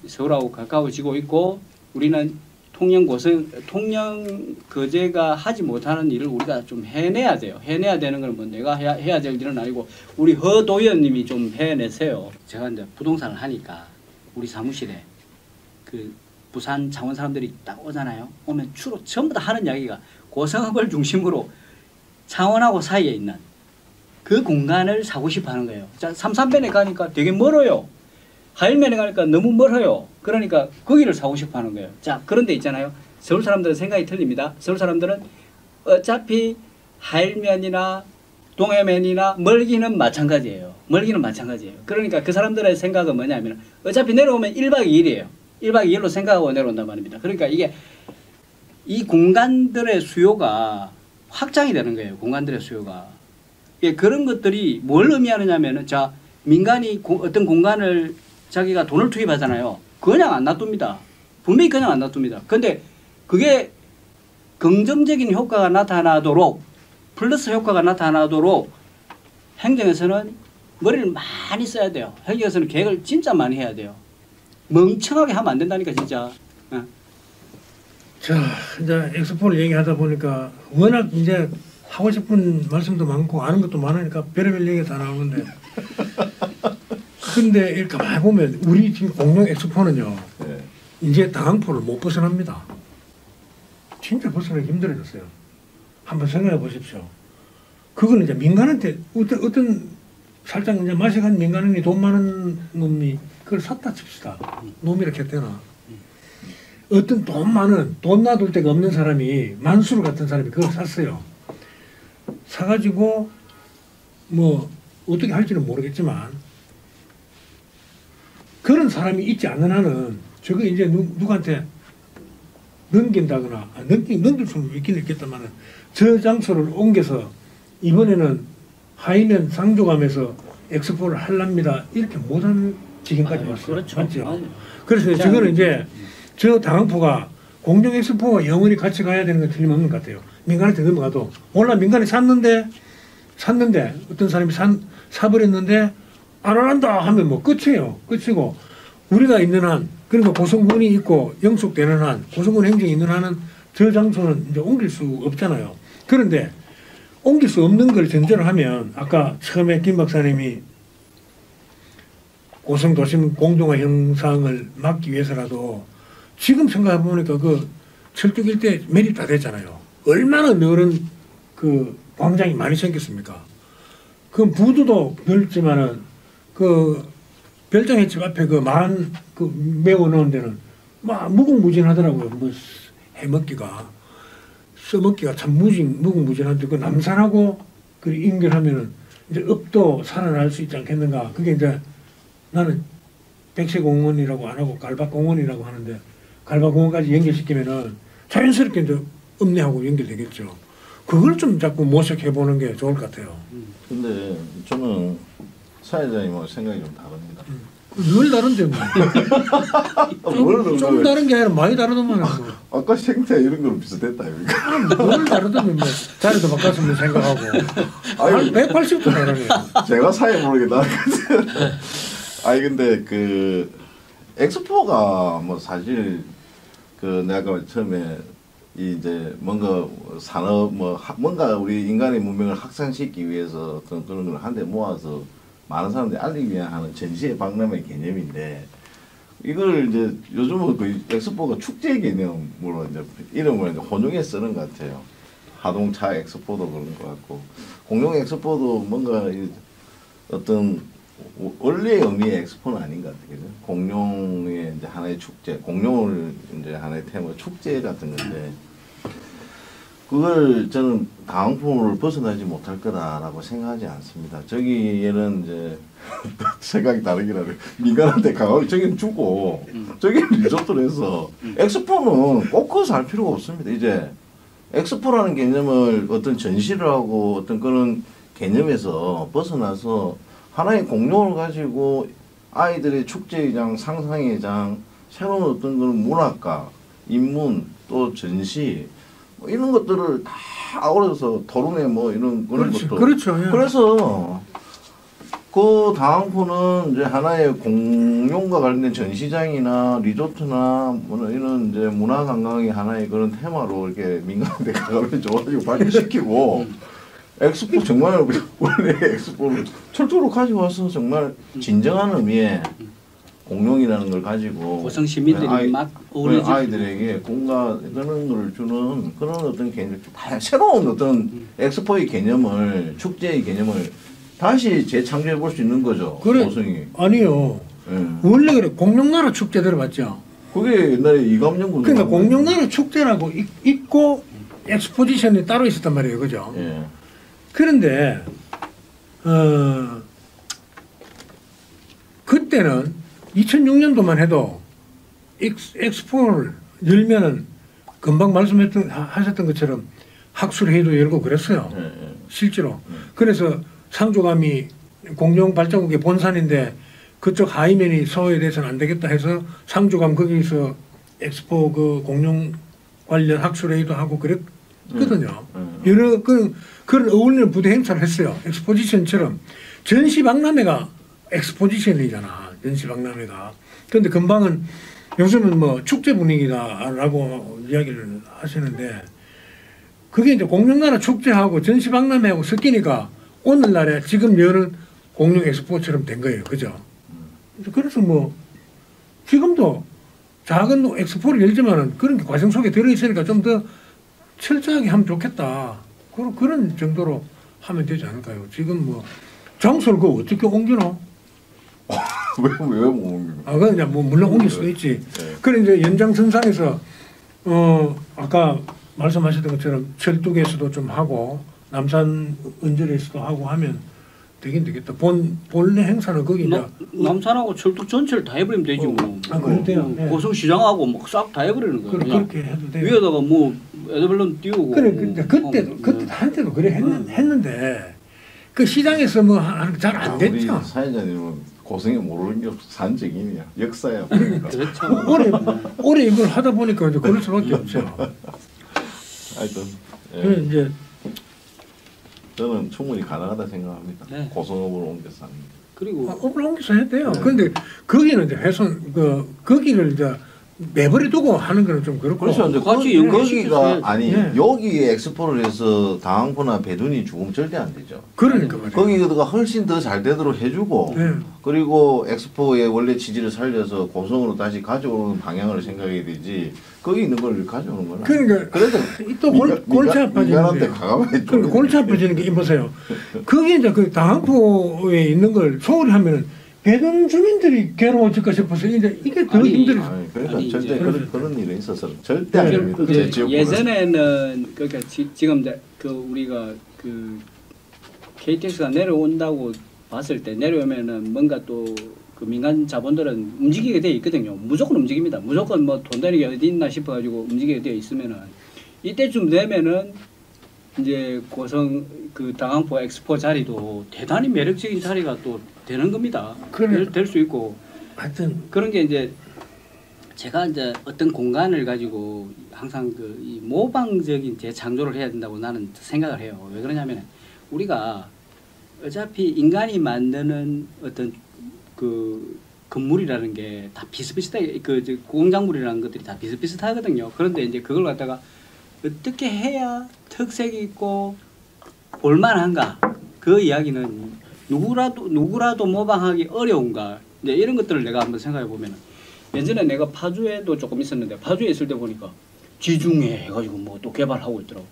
서울하고 가까워지고 있고 우리는 통영 거제가 하지 못하는 일을 우리가 좀 해내야 돼요. 해내야 되는 건 뭐 내가 해야 될 일은 아니고 우리 허도연님이 좀 해내세요. 제가 이제 부동산을 하니까 우리 사무실에 그 부산 창원 사람들이 딱 오잖아요. 오면 주로 전부 다 하는 이야기가 고성읍을 중심으로 창원하고 사이에 있는 그 공간을 사고 싶어 하는 거예요. 자, 삼산변에 가니까 되게 멀어요. 하일면에 가니까 너무 멀어요. 그러니까 거기를 사고 싶어 하는 거예요. 자, 그런데 있잖아요. 서울 사람들은 생각이 틀립니다. 서울 사람들은 어차피 하일면이나 동해면이나 멀기는 마찬가지예요. 멀기는 마찬가지예요. 그러니까 그 사람들의 생각은 뭐냐면 어차피 내려오면 1박 2일이에요. 1박 2일로 생각하고 내려온단 말입니다. 그러니까 이게 이 공간들의 수요가 확장이 되는 거예요. 공간들의 수요가. 예, 그런 것들이 뭘 의미하느냐면은 자, 민간이 어떤 공간을 자기가 돈을 투입하잖아요. 그냥 안 놔둡니다. 분명히 그냥 안 놔둡니다. 근데 그게 긍정적인 효과가 나타나도록 플러스 효과가 나타나도록 행정에서는 머리를 많이 써야 돼요. 행정에서는 계획을 진짜 많이 해야 돼요. 멍청하게 하면 안 된다니까 진짜.
자, 이제 엑스포를 얘기하다 보니까 워낙 이제 하고 싶은 말씀도 많고 아는 것도 많으니까 별의별 얘기가 다 나오는데 근데 이렇게 많이 보면 우리 지금 공룡 엑스포는요
네.
이제 당항포를 못 벗어납니다. 진짜 벗어나기 힘들어졌어요. 한번 생각해 보십시오. 그거는 이제 민간한테 어떤 살짝 이제 마식한 민간인이 돈 많은 놈이 그걸 샀다 칩시다. 놈이 이렇게 되나. 어떤 돈 놔둘 데가 없는 사람이 만수르 같은 사람이 그걸 샀어요. 사가지고 뭐 어떻게 할지는 모르겠지만 그런 사람이 있지 않는 한은 저거 이제 누구한테 넘긴다거나 넘길 수는 있긴 있겠다만 저 장소를 옮겨서 이번에는 하이면 상조감에서 엑스포를 하랍니다 이렇게 못하는 지경까지 왔어요.
그렇죠.
맞죠? 그래서 저거는 이제 저 당항포가 공룡 엑스포가 영원히 같이 가야 되는 건 틀림없는 것 같아요. 민간한테 넘어가도 몰라 민간이 샀는데 어떤 사람이 사버렸는데 안 한다 하면 뭐 끝이에요. 끝이고 우리가 있는 한 그러니까 고성군이 있고 영속되는 한 고성군 행정이 있는 한은 저 장소는 이제 옮길 수 없잖아요. 그런데 옮길 수 없는 걸 전제로 하면 아까 처음에 김 박사님이 고성도심 공동화 형상을 막기 위해서라도 지금 생각해 보니까 그 철쭉 일대 매립 다 됐잖아요. 얼마나 넓은 그 광장이 많이 생겼습니까? 그 부두도 넓지만은 그 별장횟집 앞에 그 메워 놓은 데는 막 무궁무진하더라고요. 뭐 해먹기가 써먹기가 참 무궁무진한데 그 남산하고 그 연결하면은 이제 읍도 살아날 수 있지 않겠는가? 그게 이제 나는 백세공원이라고 안 하고 갈박공원이라고 하는데 갈박공원까지 연결시키면은 자연스럽게 이제 읍내하고 연결되겠죠. 그걸 좀 자꾸 모색해 보는 게 좋을 것 같아요.
근데 저는 사회자님하고 생각이 좀 다릅니다.
늘 다른데 뭐. 좀 다른 게 아니라 많이 다르더만.
아까 생태 이런 거로 비슷했다 이거.
늘 다르더만 뭐. 자리도 바꿨으면 생각하고. 180도 다르네요.
제가 사회 모르게 나왔거든. 아니 근데 그 엑스포가 뭐 사실 그 내가 처음에 이제 뭔가 산업 뭔가 우리 인간의 문명을 확산시키기 위해서 어떤 그런 걸 한데 모아서 많은 사람들이 알리기 위한 하는 전시회 박람회 개념인데 이걸 이제 요즘은 그 엑스포가 축제 개념으로 이제 이름을 이제 혼용해 쓰는 것 같아요. 하동차 엑스포도 그런 것 같고 공룡 엑스포도 뭔가 어떤 원래의 의미의 엑스포는 아닌 것 같아요. 공룡의 이제 하나의 축제, 공룡을 이제 하나의 테마 축제 같은 건데 그걸 저는 당항포를 벗어나지 못할 거다라고 생각하지 않습니다. 저기에는 이제 생각이 다르긴 하네요. 민간한테 강하게 저기는 주고 저기는 리조트를 해서 엑스포는 꼭 그것을 할 필요가 없습니다. 이제 엑스포라는 개념을 어떤 전시를 하고 어떤 그런 개념에서 벗어나서 하나의 공룡을 가지고 아이들의 축제의장, 상상의장, 새로운 어떤 그런 문학가, 인문, 또 전시 뭐 이런 것들을 다 아우러서 토론회 뭐 이런 그런
그렇죠.
것도
그렇죠. 예.
그래서 그 다음부는 이제 하나의 공룡과 관련된 전시장이나 리조트나 뭐 이런 이제 문화관광의 하나의 그런 테마로 이렇게 민간한테 가가지고 줘가지고 발표시키고 엑스포 정말 원래 엑스포를 철저로 가지고 와서 정말 진정한 의미의 공룡이라는 걸 가지고
고성 시민들이 막 어우러지고
아이들에게 공간 그런 걸 주는 그런 어떤 개념, 다 새로운 어떤 엑스포의 개념을 축제의 개념을 다시 재창조해 볼 수 있는 거죠.
그래.
고성이.
아니요.
예.
원래 그래 공룡나라 축제 들어봤죠.
그게 옛날에 이감정 군수.
그러니까 공룡나라 축제라고 있고 엑스포지션이 따로 있었단 말이에요, 그죠?
예.
그런데 그때는 2006년도만 해도 엑스포를 열면은 금방 하셨던 것처럼 학술회의도 열고 그랬어요.
예. 예.
실제로. 그래서 상조감이 공룡 발자국의 본산인데 그쪽 하이면이 소외돼서는 안 되겠다 해서 상조감 거기서 엑스포 그 공룡 관련 학술회의도 하고 그랬거든요. 여러 그런 어울리는 부대 행사를 했어요. 엑스포지션처럼. 전시박람회가 엑스포지션이잖아. 전시박람회가. 그런데 금방은 요즘은 뭐 축제 분위기다라고 이야기를 하시는데 그게 이제 공룡나라 축제하고 전시박람회하고 섞이니까 오늘날에 지금 여는 공룡 엑스포처럼 된 거예요. 그죠? 그래서 뭐 지금도 작은 엑스포를 열지만은 그런 게 과정 속에 들어있으니까 좀 더 철저하게 하면 좋겠다. 그런 정도로 하면 되지 않을까요? 지금 뭐 장소를 그 어떻게 옮기노?
왜 옮기노?
그냥 뭐 물론 옮길 수도 있지.
네.
그래 이제 연장선상에서 아까 말씀하셨던 것처럼 철도에서도 좀 하고 남산 은절에서도 하고 하면 되긴 되겠다. 본래 행사는 거기 이제
남산하고 철도 전체를 다 해버리면 되지 뭐.
그렇대요. 네.
고성시장하고 막 싹 다 해버리는 거야.
그렇게 해도 돼요.
위에다가 뭐 에드벨론 띄우고.
그때 한때도 그래 했는데 그 시장에서 뭐 잘 안 됐죠.
우리 사회자님은 고성에 모르는 게 없어. 산적인이야. 역사야.
그렇죠.
오래 이걸 하다 보니까 이제 그럴 수밖에 없죠.
하여튼
그래 이제
저는 충분히 가능하다 생각합니다.
네.
고성읍으로 옮겨서 하는 게.
그리고
업을 옮겨서 해야 돼요. 그런데 거기는 이제 훼손 거기를 이제 내버려 두고 하는 거는 좀 그렇고.
그렇죠. 이제
같이
거기가 아니
네.
여기에 엑스포를 해서 당항포나 배둔이 죽으면 절대 안 되죠.
그러니까 말이에요.
거기가 훨씬 더 잘 되도록 해주고
네.
그리고 엑스포의 원래 취지를 살려서 고성으로 다시 가져오는 방향을 생각해야 되지 거기 있는 걸 가져오는 거는
그러니까
그래도
또 골치 아파지는
민간한테
게
가감해
그러니까 골치 아파지는 게 보세요. 거기 이제 그 당항포에 있는 걸 소홀히 하면은 배동 주민들이 괴로워질까 싶어서 이제 이게 더 힘들어요.
그러니까
아니,
절대
이제
그런 일에 있어서는 절대 안 됩니다. 제 지역구는.
예전에는 그러니까 지금 그 우리가 그 KTX가 내려온다고 봤을 때 내려오면은 뭔가 또 그 민간 자본들은 움직이게 되어 있거든요. 무조건 움직입니다. 무조건 뭐 돈 되는 게 어디 있나 싶어가지고 움직이게 되어 있으면은 이때쯤 되면은 이제 고성 그 당항포 엑스포 자리도 대단히 매력적인 자리가 또 되는 겁니다. 될 수 있고
하여튼
그런 게 이제 제가 이제 어떤 공간을 가지고 항상 그 이 모방적인 재창조를 해야 된다고 나는 생각을 해요. 왜 그러냐면 우리가 어차피 인간이 만드는 어떤 그 건물이라는 게 다 비슷비슷하게 그 공작물이라는 것들이 다 비슷비슷하거든요. 그런데 이제 그걸 갖다가 어떻게 해야 특색이 있고 볼만한가 그 이야기는 누구라도 모방하기 어려운가 이제 이런 것들을 내가 한번 생각해 보면은 예전에 내가 파주에도 조금 있었는데 파주에 있을 때 보니까 지중해 해가지고 뭐 또 개발하고 있더라고.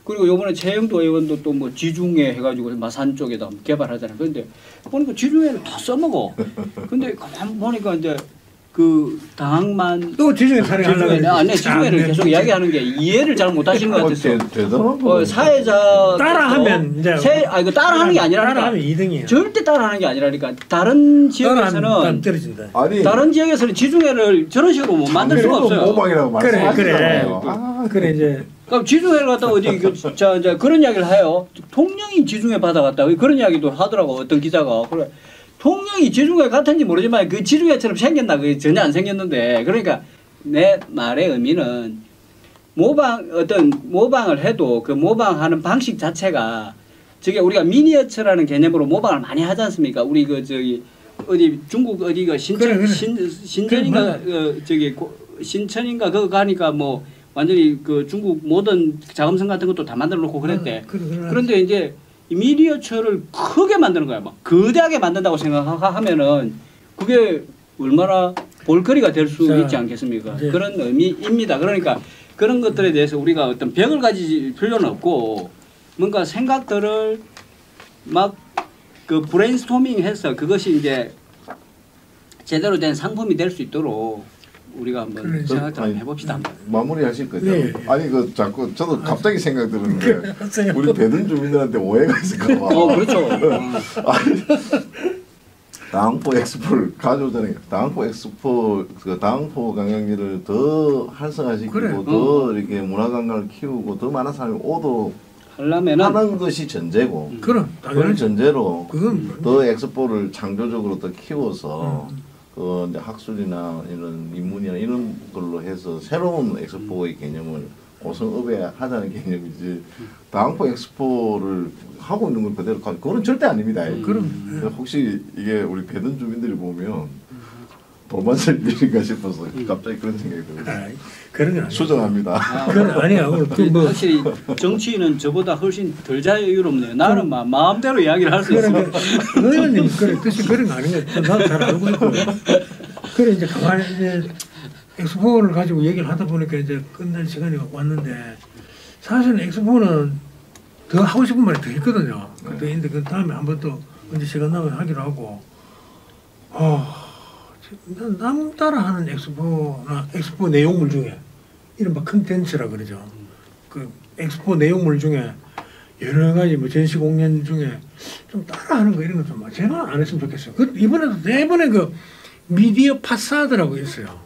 그리고 요번에 최영도 의원도 또 뭐 지중해 해가지고 마산 쪽에다 개발하잖아요. 그런데 보니까 지중해를 다 써먹어. 근데 가만 보니까 이제 그 당만
또 지중해 타령하려고
지중해를 계속 이야기하는 게 이해를 잘 못하시는 것 같았어.
대단한
사회자
따라하면 이제
이거 따라하는 게 아니라니까.
따라하면 2등이에요.
절대 따라하는 게 아니라니까. 다른 지역에서는
떨어진다.
아니
다른 지역에서는 지중해를 저런 식으로 못 만들 수가 없어요.
모방이라고
그래
말씀하시잖아요.
그래 이제
그럼 지중해를 갖다 어디 그런 이야기를 해요. 통영이 지중해 바다 같다. 그런 이야기도 하더라고 어떤 기자가. 그래. 통영이 지중해 같은지 모르지만 그 지중해처럼 생겼나 그게 전혀 안 생겼는데 그러니까 내 말의 의미는 모방을 해도 그 모방하는 방식 자체가 저게 우리가 미니어처라는 개념으로 모방을 많이 하지 않습니까? 우리 그 저기 어디 중국 어디가 신천인가 신천인가 그거 가니까 뭐 완전히 그 중국 모든 자금성 같은 것도 다 만들어 놓고 그랬대. 그런데 이제 미니어처를 크게 만드는 거야. 막 거대하게 만든다고 생각하면은 그게 얼마나 볼거리가 될 수 있지 않겠습니까? 그런 의미입니다. 그러니까 그런 것들에 대해서 우리가 어떤 벽을 가질 필요는 없고 뭔가 생각들을 막 그 브레인스토밍해서 그것이 이제 제대로 된 상품이 될 수 있도록 우리가 한번 생각 좀 해봅시다.
마무리하실 거죠?
네.
아니 그 자꾸 저도 갑자기 생각 드는데 우리 배든 주민들한테 오해가 있을까 봐.
그렇죠.
아니, 당포 엑스포를 가져오자니 당포 엑스포 그 당포 관광지를 더 활성화시키고
그래.
더 이렇게 문화관광을 키우고 더 많은 사람이 오도록 하는 것이 전제고.
그럼
그런 전제로
그건
더 엑스포를 창조적으로 더 키워서 그 이제 학술이나 이런 인문이나 이런 걸로 해서 새로운 엑스포의 개념을 고성읍에 하자는 개념이지 당포 엑스포를 하고 있는 걸 그대로 가지고 그건 절대 아닙니다.
그럼
혹시 이게 우리 배든 주민들이 보면 도만살 일인가 싶어서 갑자기 그런 생각이 들어요.
그런 건 아니에요.
수정합니다.
그건 아니야. 뭐
확실히 정치인은 저보다 훨씬 덜 자유롭네요. 나는 막 마음대로 이야기를 할 수 있어.
의원님 그래 뜻이 그런 거 아닌 것 같아. 나도 잘 알고 있고. 그래 이제 가만히 이제 엑스포를 가지고 얘기를 하다 보니까 이제 끝날 시간이 왔는데 사실은 엑스포는 더 하고 싶은 말이 더 있거든요. 더 있는데 그 다음에 한번 또 언제 시간 나면 하기로 하고. 남 따라 하는 엑스포나 엑스포 내용물 중에 이른바 컨텐츠라 그러죠. 그 엑스포 내용물 중에 여러 가지 뭐 전시 공연 중에 좀 따라 하는 거 이런 거 좀 제발 안 했으면 좋겠어요. 이번에 그 미디어 파사드라고 있어요.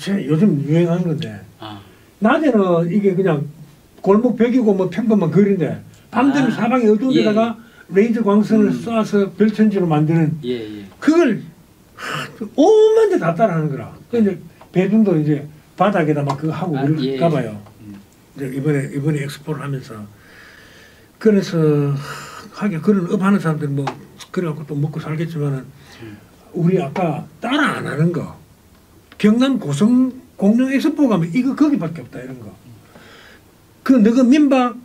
요즘 유행하는 건데 낮에는 이게 그냥 골목 벽이고 뭐 평범한 거리인데 밤 되면 사방에 어두운 데다가 레이저 광선을 쏴서 별천지로 만드는 그걸 오만 데 다 따라하는 거라. 이제 배준도 이제 바닥에다 막 그거 하고 그럴까 봐요. 이제 이번에 엑스포를 하면서 그래서 하긴 그런 업하는 사람들은 뭐 그래갖고 또 먹고 살겠지만은 우리 아까 따라 안 하는 거 경남 고성 공룡 엑스포 가면 이거 거기밖에 없다 이런 거. 그 너가 민박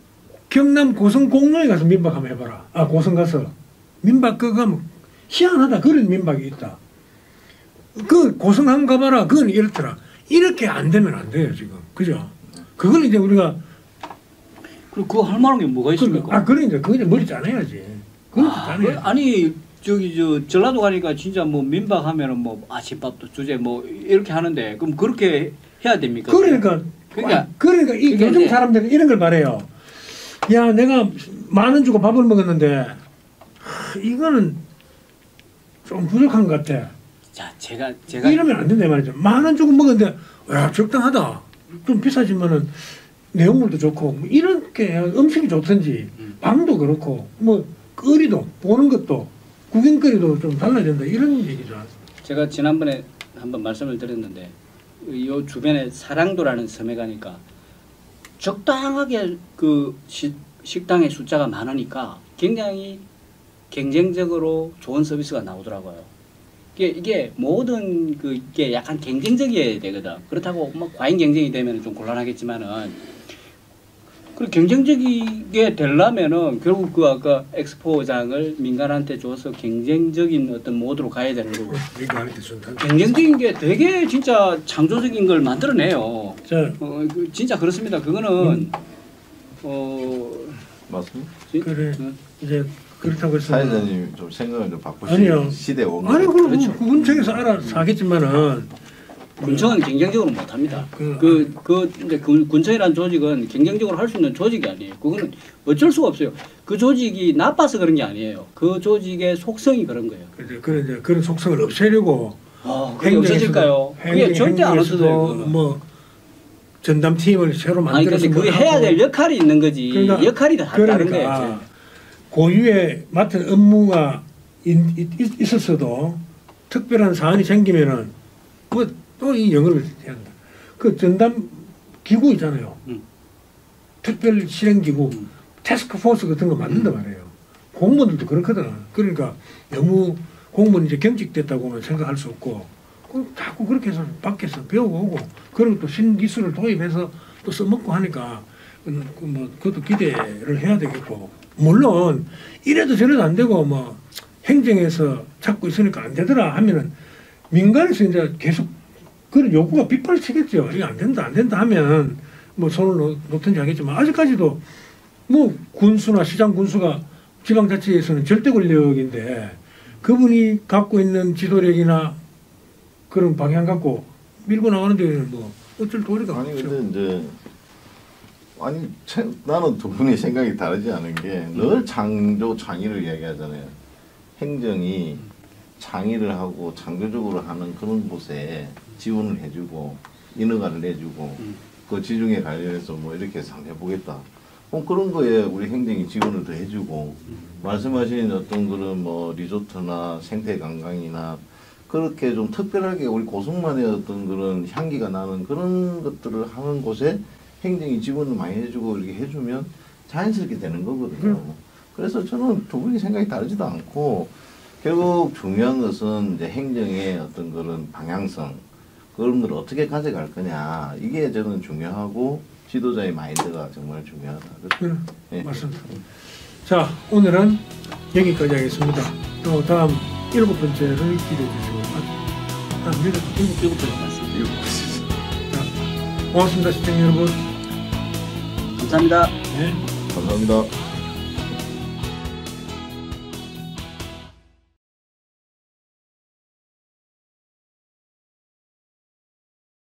경남 고성 공룡에 가서 민박 한번 해봐라. 고성 가서 민박 그거 하면 희한하다 그런 민박이 있다. 그 고성 한번 가봐라. 그건 이렇더라. 이렇게 안 되면 안 돼요 지금. 그죠? 그걸 이제 우리가
그거 할 만한 게 뭐가 있습니까?
그러니까 그거 이제 머리 짜내야지. 그건 짜내야지.
아니 저기 전라도 가니까 진짜 뭐 민박 하면은 뭐 아침밥도 주제 뭐 이렇게 하는데 그럼 그렇게 해야 됩니까?
그러니까 요즘 사람들은 이런 걸 말해요. 야 내가 10,000원 주고 밥을 먹었는데 이거는 좀 부족한 것 같아.
자 제가
이러면 안 된다 말이죠. 10,000원 주고 먹었는데 야 적당하다. 좀 비싸지만은 내용물도 좋고 뭐 이렇게 음식이 좋든지 방도 그렇고 뭐 거리도 보는 것도 구경거리도 좀 달라야 된다 이런 얘기죠.
제가 지난번에 한번 말씀을 드렸는데 요 주변에 사랑도라는 섬에 가니까 적당하게 그 식당의 숫자가 많으니까 굉장히 경쟁적으로 좋은 서비스가 나오더라고요. 이게 모든 이게 약간 경쟁적이어야 되거든. 그렇다고 뭐 과잉 경쟁이 되면 좀 곤란하겠지만은 그 경쟁적이게 되려면은 결국 그 아까 엑스포장을 민간한테 줘서 경쟁적인 어떤 모드로 가야 되는 거고. 경쟁적인 게 되게 진짜 창조적인 걸 만들어내요. 진짜 그렇습니다. 그거는
맞습니다.
그래 이제 그렇다고 해서
사회자님 좀 생각을 좀 바꾸시는 시대에 온 거예요.
아니 그럼 그렇죠. 군청에서 알아서 하겠지만은
군청은 경쟁적으로 못합니다. 이제 군청이라는 조직은 경쟁적으로 할 수 있는 조직이 아니에요. 그거는 어쩔 수가 없어요. 그 조직이 나빠서 그런 게 아니에요. 그 조직의 속성이 그런 거예요.
그런 속성을 없애려고
그게 없어질까요? 그게 절대 안 없어져요.
뭐 전담팀을 새로
아니
만들어서
근데 그게
뭐
해야
하고.
될 역할이 있는 거지.
그러니까-
역할이 다 다른 거예요.
그러니까 고유의 맡은 업무가 있었어도 특별한 사안이 생기면은 뭐 또 이 영업을 해야 한다. 그 전담 기구 있잖아요. 특별 실행 기구, 태스크포스 같은 거 만든단 말이에요. 공무원들도 그렇거든. 그러니까 너무 공무원 이제 경직됐다고는 생각할 수 없고, 자꾸 그렇게 해서 밖에서 배우고 오고, 그리고 또 신기술을 도입해서 또 써먹고 하니까 뭐 그것도 기대를 해야 되겠고, 물론 이래도 저래도 안 되고 뭐 행정에서 찾고 있으니까 안 되더라 하면은 민간에서 이제 계속 그런 요구가 빗발치겠죠. 이거 안 된다 하면 뭐 손을 놓든지 하겠지만, 아직까지도 뭐 군수나 시장 군수가 지방자치에서는 절대 권력인데 그분이 갖고 있는 지도력이나 그런 방향 갖고 밀고 나가는 데는 뭐 어쩔 도리가
아니
없죠.
근데 이제 나는 두 분이 생각이 다르지 않은 게 늘 창조 창의를 이야기하잖아요. 행정이 창의를 하고 창조적으로 하는 그런 곳에 지원을 해주고 인허가를 내주고 그 지중해 관련해서 뭐 이렇게 해서 한번 해보겠다. 그런 거에 우리 행정이 지원을 더 해주고 말씀하신 어떤 그런 뭐 리조트나 생태 관광이나 그렇게 좀 특별하게 우리 고성만의 어떤 그런 향기가 나는 그런 것들을 하는 곳에 행정이 지원을 많이 해주고 이렇게 해주면 자연스럽게 되는 거거든요. 그래서 저는 두 분이 생각이 다르지도 않고 결국 중요한 것은 이제 행정의 어떤 그런 방향성 그런 걸 어떻게 가져갈 거냐 이게 저는 중요하고 지도자의 마인드가 정말 중요하다.
네, 맞습니다. 자, 오늘은 여기까지 하겠습니다. 또 다음 7번째를 기대해 주시고
일곱 번째 맞습니다.
자, 고맙습니다, 시청자 여러분.
감사합니다.
네.
감사합니다.